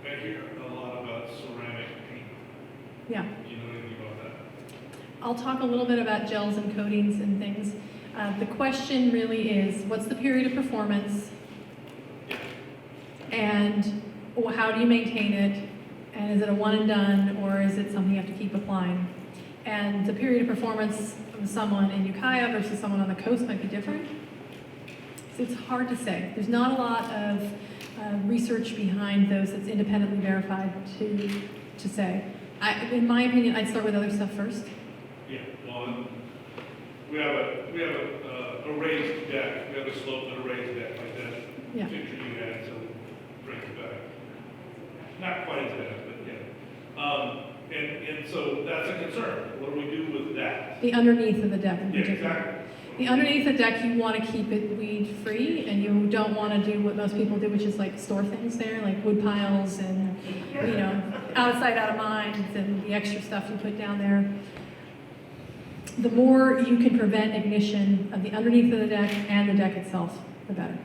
I hear a lot about ceramic paint. Yeah. Do you know anything about that? I'll talk a little bit about gels and coatings and things. The question really is, what's the period of performance? And how do you maintain it? And is is it a one and done, or is it something you have to keep applying? And the period of performance of someone in Ukiah versus someone on the coast might be different. So it's hard to say. There's not a lot of research behind those that's independently verified to say. In my opinion, I'd start with other stuff first. Yeah, well, we have a raised deck, we have a slope and a raised deck like that. Yeah. Picture you had, so bring it back. Not quite as bad, but yeah. And so that's a concern. What do we do with that? The underneath of the deck in Yeah, particular. exactly. The underneath the deck, you want to keep it weed-free, and you don't want to do what most people do, which is like store things there, like wood piles and, you know, out of sight, out of mind, and the extra stuff you put down there. The more you can prevent ignition of the underneath of the deck and the deck itself, the better.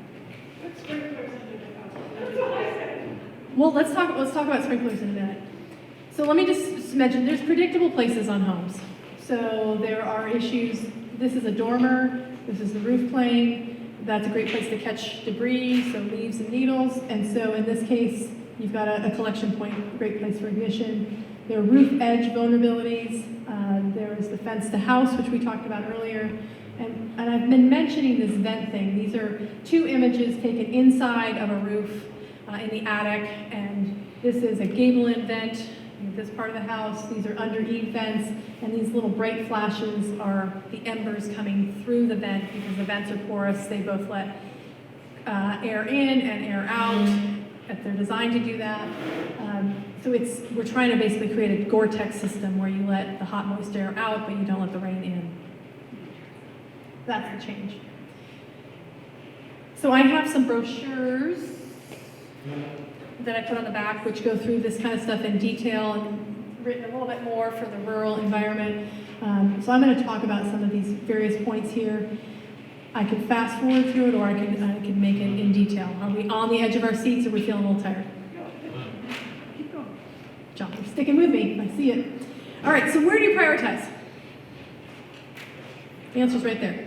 Put sprinklers under the house. That's what I said. Well, let's talk about sprinklers in a minute. So let me just mention, there's predictable places on homes. So there are issues. This is a dormer, this is the roof plane, that's a great place to catch debris, so leaves and needles, and so in this case, you've got a collection point, great place for ignition. There are roof edge vulnerabilities, there is the fence to house, which we talked about earlier, and I've been mentioning this vent thing. These are two images taken inside of a roof in the attic, and this is a gable-in vent, this part of the house. These are under eave vents, and these little bright flashes are the embers coming through the vent because the vents are porous. They both let air in and air out. They're designed to do that. So we're trying to basically create a Gore-Tex system where you let the hot, moist air out, but you don't let the rain in. That's the change. So I have some brochures that I put on the back, which go through this kind of stuff in detail and written a little bit more for the rural environment. So I'm going to talk about some of these various points here. I can fast forward through it, or I can make it in detail. Are we on the edge of our seats, or are we feeling a little tired? Keep going. John, you're sticking with me. I see it. All right, so where do you prioritize? The answer's right there.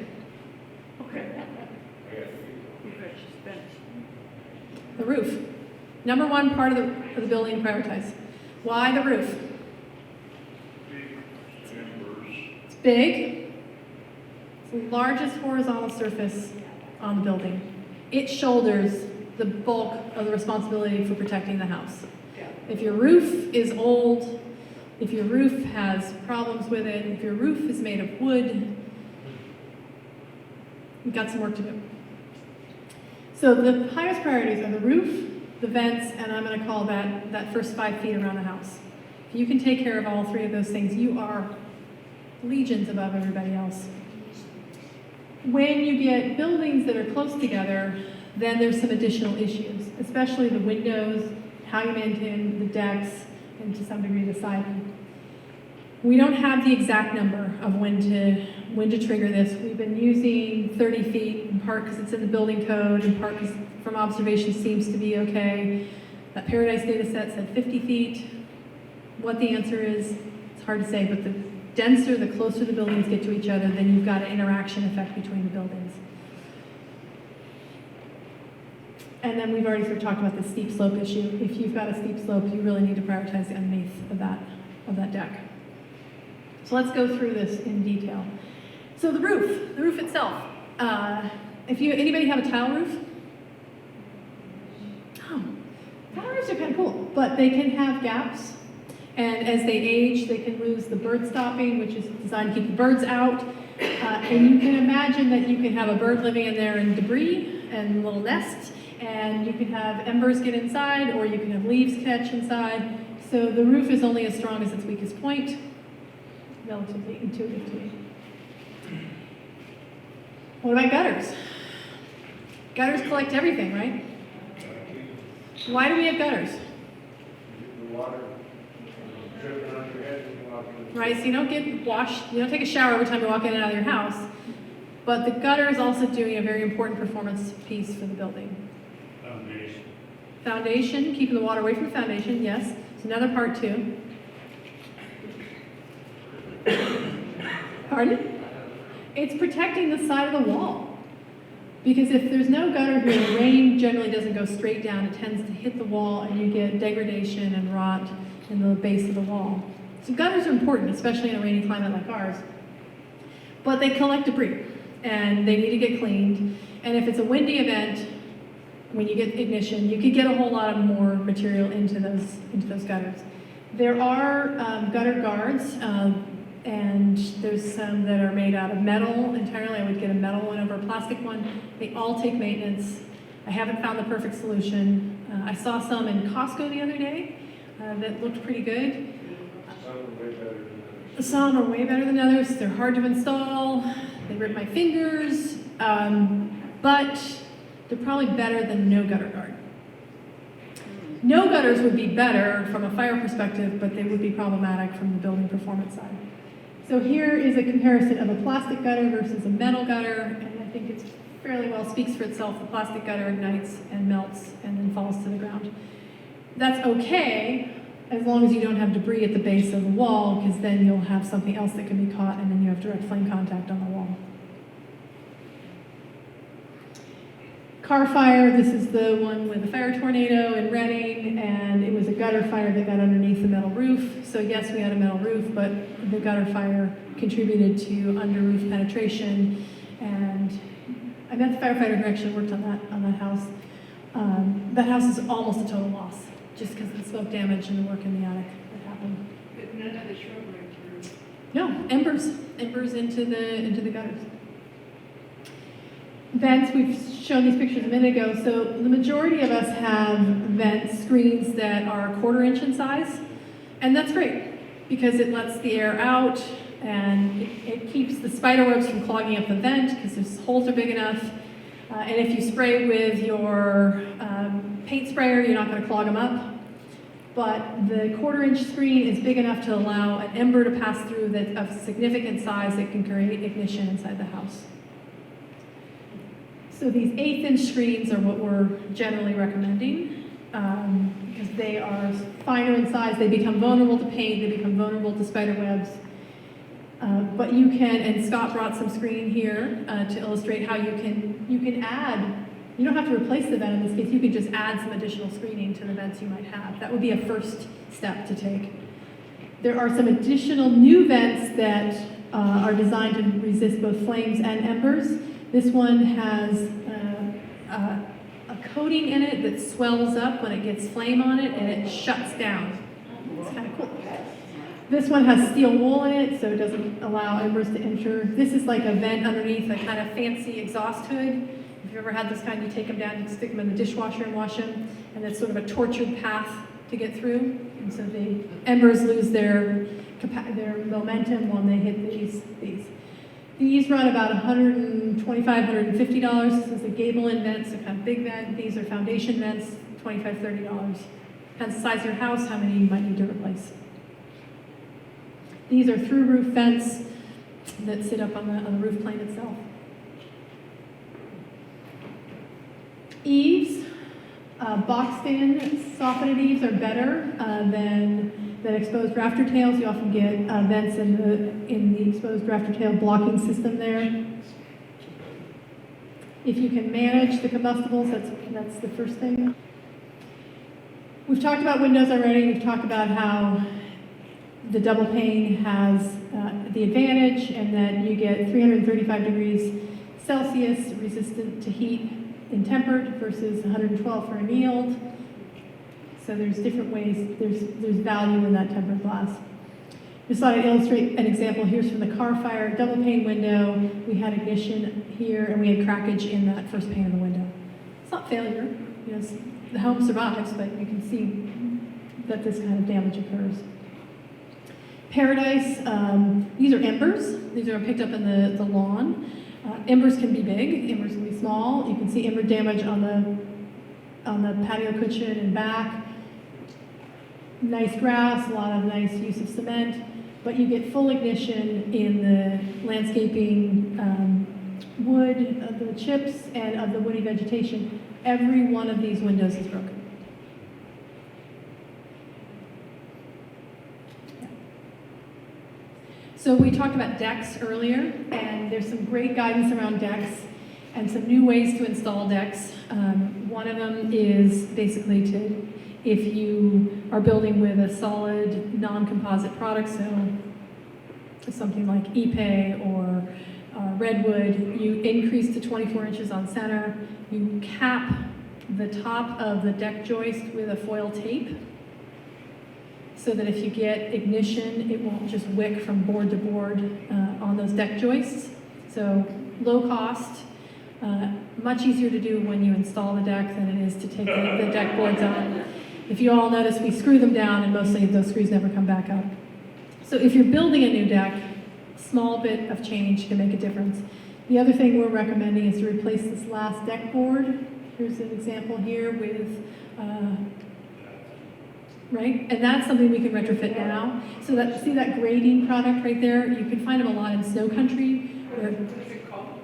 Okay. The roof. Number one part of the building to prioritize. Why the roof? It's big. It's the largest horizontal surface on the building. It shoulders the bulk of the responsibility for protecting the house. If your roof is old, if your roof has problems with it, if your roof is made of wood, you've got some work to do. So the highest priorities are the roof, the vents, and I'm going to call that first 5 feet around the house. If you can take care of all three of those things, you are legions above everybody else. When you get buildings that are close together, then there's some additional issues, especially the windows, how you maintain the decks, and to some degree the siding. We don't have the exact number of when to trigger this. We've been using 30 feet, in part because it's in the building code, in part because from observation seems to be okay. That Paradise data set said 50 feet. What the answer is, it's hard to say, but the denser, the closer the buildings get to each other, then you've got an interaction effect between the buildings. And then we've already sort of talked about the steep slope issue. If you've got a steep slope, you really need to prioritize the underneath of that deck. So let's go through this in detail. So the roof itself. Anybody have a tile roof? Oh, tile roofs are kind of cool, but they can have gaps. And as they age, they can lose the bird stopping, which is designed to keep the birds out. And you can imagine that you can have a bird living in there in debris and little nests, and you can have embers get inside, or you can have leaves catch inside. So the roof is only as strong as its weakest point. Relatively intuitive to me. What about gutters? Gutters collect everything, right? Why do we have gutters? The water dripping on your head when you walk in. Right, so you don't get washed, you don't take a shower every time you walk in and out of your house, but the gutter is also doing a very important performance piece for the building. Foundation. Foundation, keeping the water away from the foundation, yes, it's another part too. Pardon? It's protecting the side of the wall. Because if there's no gutter here, the rain generally doesn't go straight down. It tends to hit the wall and you get degradation and rot in the base of the wall. So gutters are important, especially in a rainy climate like ours. But they collect debris, and they need to get cleaned. And if it's a windy event, when you get ignition, you could get a whole lot of more material into those gutters. There are gutter guards, and there's some that are made out of metal entirely. I would get a metal one over a plastic one. They all take maintenance. I haven't found the perfect solution. I saw some in Costco the other day that looked pretty good. Some are way better than others. Some are way better than others. They're hard to install. They rip my fingers, but they're probably better than no gutter guard. No gutters would be better from a fire perspective, but they would be problematic from the building performance side. So here is a comparison of a plastic gutter versus a metal gutter, and I think it's fairly well speaks for itself. The plastic gutter ignites and melts and then falls to the ground. That's okay as long as you don't have debris at the base of the wall, because then you'll have something else that can be caught, and then you have direct flame contact on the wall. Car fire, this is the one with the fire tornado in Reading, and it was a gutter fire that got underneath the metal roof. So yes, we had a metal roof, but the gutter fire contributed to under roof penetration. And I met the firefighter who actually worked on that house. That house is almost a total loss, just because of the smoke damage and the work in the attic that happened. But none of the shrubbery through. No, embers into the gutters. Vents, we've shown these pictures a minute ago. So the majority of us have vent screens that are 1/4 inch in size, and that's great because it lets the air out and it keeps the spider webs from clogging up the vent because the holes are big enough. And if you spray with your paint sprayer, you're not going to clog them up. But the 1/4 inch screen is big enough to allow an ember to pass through that's of significant size that can create ignition inside the house. So these 1/8 inch screens are what we're generally recommending because they are finer in size. They become vulnerable to paint. They become vulnerable to spider webs. But you can, and Scott brought some screen here to illustrate how you can add. You don't have to replace the vent in this case. You could just add some additional screening to the vents you might have. That would be a first step to take. There are some additional new vents that are designed to resist both flames and embers. This one has a coating in it that swells up when it gets flame on it and it shuts down. It's kind of cool. This one has steel wool in it, so it doesn't allow embers to enter. This is like a vent underneath a kind of fancy exhaust hood. If you've ever had this kind, you take them down, you stick them in the dishwasher and wash them, and it's sort of a tortured path to get through. And so the embers lose their momentum when they hit these. These run about $125, $150. This is a gable-in vent, so kind of big vent. These are foundation vents, $25, $30. Depends the size of your house, how many you might need to replace. These are through roof vents that sit up on the roof plane itself. Eaves, boxed-in softened eaves are better than exposed rafter tails. You often get vents in the exposed rafter tail blocking system there. If you can manage the combustibles, that's the first thing. We've talked about windows already. We've talked about how the double pane has the advantage and that you get 335 degrees Celsius resistant to heat in tempered versus 112 for annealed. So there's different ways, there's value in that tempered glass. Just thought I'd illustrate an example. Here's from the car fire, double pane window. We had ignition here and we had crackage in that first pane of the window. It's not failure, the home survives, but you can see that this kind of damage occurs. Paradise, these are embers. These are picked up in the lawn. Embers can be big, embers can be small. You can see ember damage on the patio cushion and back. Nice grass, a lot of nice use of cement, but you get full ignition in the landscaping wood, of the chips, and of the woody vegetation. Every one of these windows is broken. So we talked about decks earlier, and there's some great guidance around decks and some new ways to install decks. One of them is basically if you are building with a solid non-composite product, so something like Ipe or redwood, you increase to 24 inches on center. You cap the top of the deck joist with a foil tape so that if you get ignition, it won't just wick from board to board on those deck joists. So low cost, much easier to do when you install the deck than it is to take the deck boards on. If you all notice, we screw them down and mostly those screws never come back up. So if you're building a new deck, small bit of change can make a difference. The other thing we're recommending is to replace this last deck board. Here's an example here with, right? And that's something we can retrofit now. So that, see that grading product right there? You can find them a lot in snow country. Where, What's it called?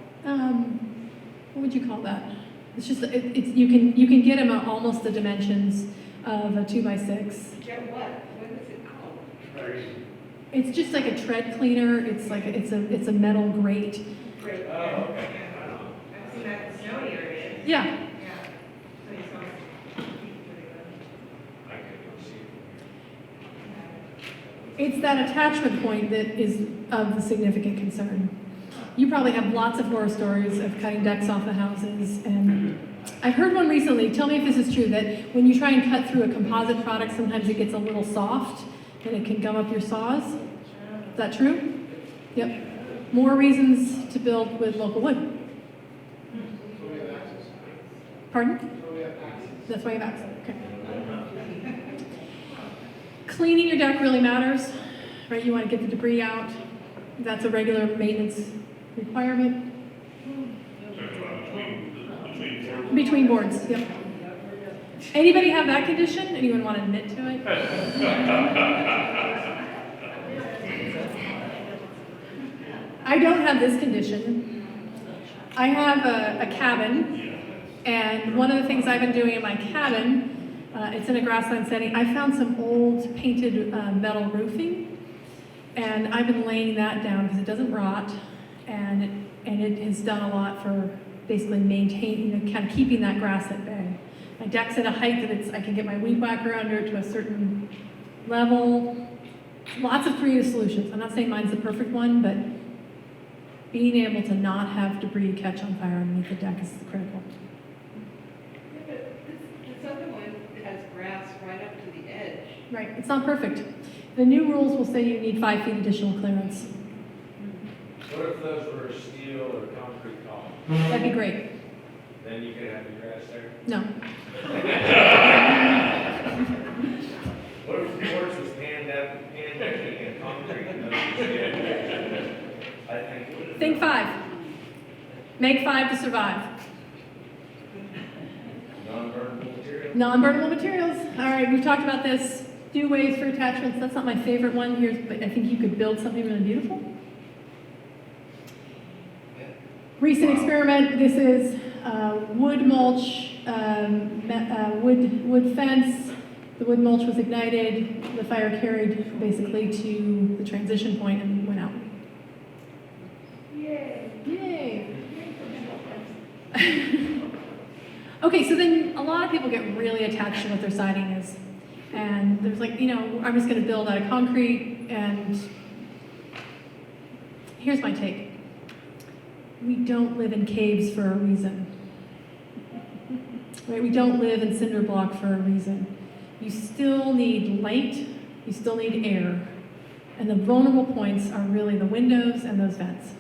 what would you call that? It's just, you can get them at almost the dimensions of a 2x6. Get what? What is it called? It's just like a tread cleaner. It's like, it's a metal grate. Great. Oh, okay. I've seen that in snowy areas. Yeah. Yeah. So you saw- I couldn't see it. It's that attachment point that is of the significant concern. You probably have lots of horror stories of cutting decks off of houses, and I've heard one recently, tell me if this is true, that when you try and cut through a composite product, sometimes it gets a little soft and it can gum up your saws. Is that true? Yep. More reasons to build with local wood. So we have access. Pardon? So we have access. That's why you have access. Okay. Cleaning your deck really matters, right? You want to get the debris out. That's a regular maintenance requirement. Between boards, yep. Anybody have that condition? Anyone want to admit to it? I don't have this condition. I have a cabin, and one of the things I've been doing in my cabin, it's in a grassland setting, I found some old painted metal roofing, and I've been laying that down because it doesn't rot, and it has done a lot for basically maintaining, kind of keeping that grass at bay. My deck's at a height that I can get my weed whacker under to a certain level. Lots of creative solutions. I'm not saying mine's the perfect one, but being able to not have debris catch on fire underneath the deck is critical. Yeah, but this other one has grass right up to the edge. Right, it's not perfect. The new rules will say you need 5 feet additional clearance. What if those were steel or concrete columns? That'd be great. Then you could have your grass there? No. What if the porch was decking and concrete and those were steel? I think. Think 5. Make 5 to survive. Non-burnable material? Non-burnable materials. All right, we've talked about this. Do ways for attachments. That's not my favorite one here, but I think you could build something really beautiful. Recent experiment. This is wood mulch, wood fence. The wood mulch was ignited. The fire carried basically to the transition point and went out. Yay! Okay, so then a lot of people get really attached to what their siding is. And there's like, I'm just going to build out of concrete, and here's my take. We don't live in caves for a reason. Right? We don't live in cinder block for a reason. You still need light, you still need air. And the vulnerable points are really the windows and those vents.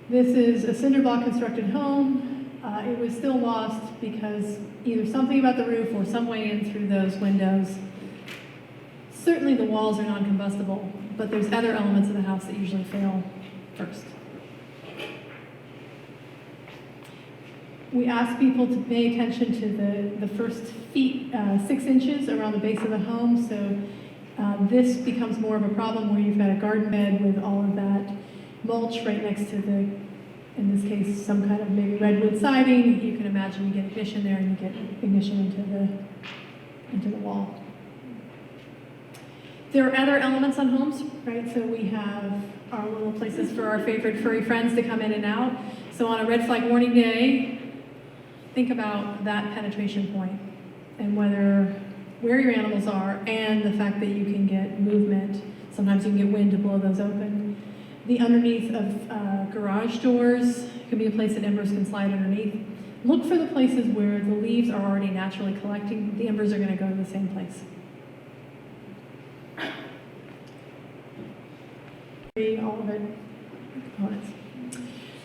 This is a cinder block constructed home. It was still lost because either something about the roof or some way in through those windows. Certainly the walls are non-combustible, but there's other elements of the house that usually fail first. We ask people to pay attention to the first feet, 6 inches around the base of the home. So this becomes more of a problem where you've got a garden bed with all of that mulch right next to the, in this case, some kind of maybe redwood siding. You can imagine you get ignition there and you get ignition into the wall. There are other elements on homes, right? So we have our little places for our favorite furry friends to come in and out. So on a red flag warning day, think about that penetration point. and where your animals are, and the fact that you can get movement. Sometimes you can get wind to blow those open. The underneath of garage doors can be a place that embers can slide underneath. Look for the places where the leaves are already naturally collecting. The embers are going to go to the same place. All of it, components.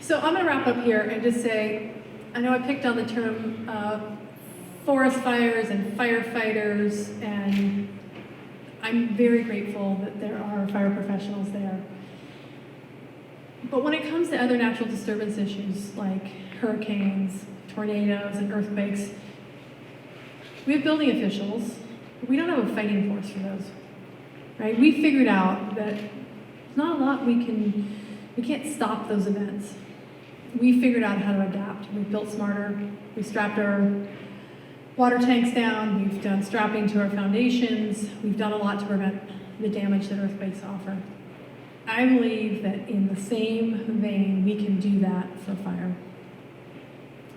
So I'm going to wrap up here and just say, I know I picked on the term forest fires and firefighters, and I'm very grateful that there are fire professionals there. But when it comes to other natural disturbance issues like hurricanes, tornadoes, and earthquakes, we have building officials, but we don't have a fighting force for those, right? We figured out that there's not a lot we can't stop those events. We figured out how to adapt. We've built smarter. We've strapped our water tanks down. We've done strapping to our foundations. We've done a lot to prevent the damage that earthquakes offer. I believe that in the same vein, we can do that for fire.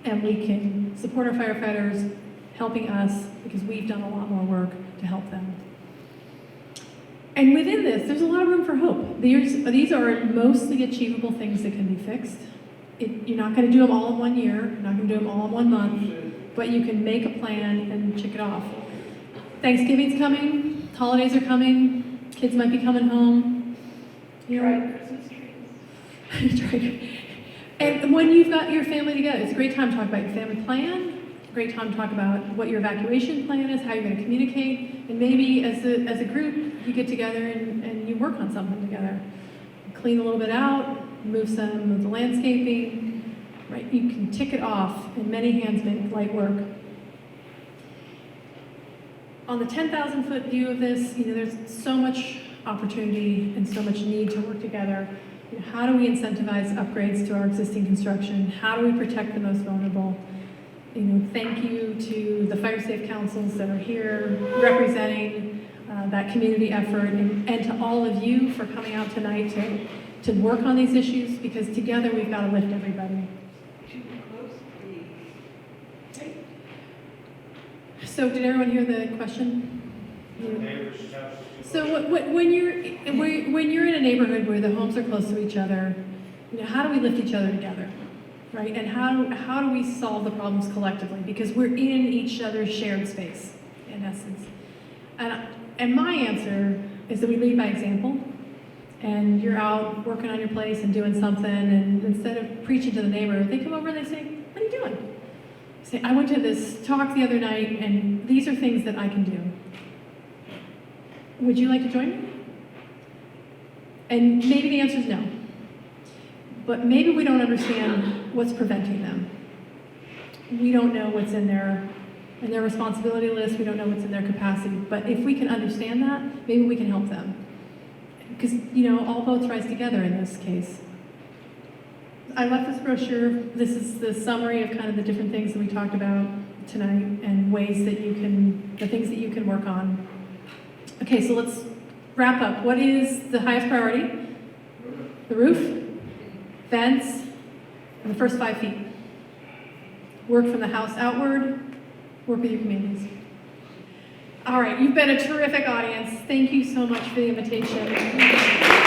And we can support our firefighters helping us because we've done a lot more work to help them. And within this, there's a lot of room for hope. These are mostly achievable things that can be fixed. You're not going to do them all in 1 year. You're not going to do them all in 1 month. But you can make a plan and check it off. Thanksgiving's coming. Holidays are coming. Kids might be coming home. Try Christmas trees. Right. And when you've got your family together, it's a great time to talk about your family plan. A great time to talk about what your evacuation plan is, how you're going to communicate, and maybe as a group you get together and you work on something together. Clean a little bit out, move some of the landscaping, right? You can tick it off, and many hands make light work. On the 10,000 foot view of this, there's so much opportunity and so much need to work together. How do we incentivize upgrades to our existing construction? How do we protect the most vulnerable? Thank you to the fire safe councils that are here representing that community effort, and to all of you for coming out tonight to work on these issues, because together we've got to lift everybody. Too close, please. So did everyone hear the question? Neighbors, houses, So when you're in a neighborhood where the homes are close to each other, how do we lift each other together, right? And how do we solve the problems collectively? Because we're in each other's shared space, in essence. And my answer is that we lead by example. And you're out working on your place and doing something, and instead of preaching to the neighbor, they come over and they say, "What are you doing?" Say, "I went to this talk the other night, and these are things that I can do. Would you like to join me?" And maybe the answer is no. But maybe we don't understand what's preventing them. We don't know what's in their responsibility list. We don't know what's in their capacity. But if we can understand that, maybe we can help them. Because, all boats rise together in this case. I left this brochure. This is the summary of kind of the different things that we talked about tonight and ways that the things that you can work on. Okay, so let's wrap up. What is the highest priority? The roof, fence, and the first 5 feet. Work from the house outward, work with your communities. All right, you've been a terrific audience. Thank you so much for the invitation.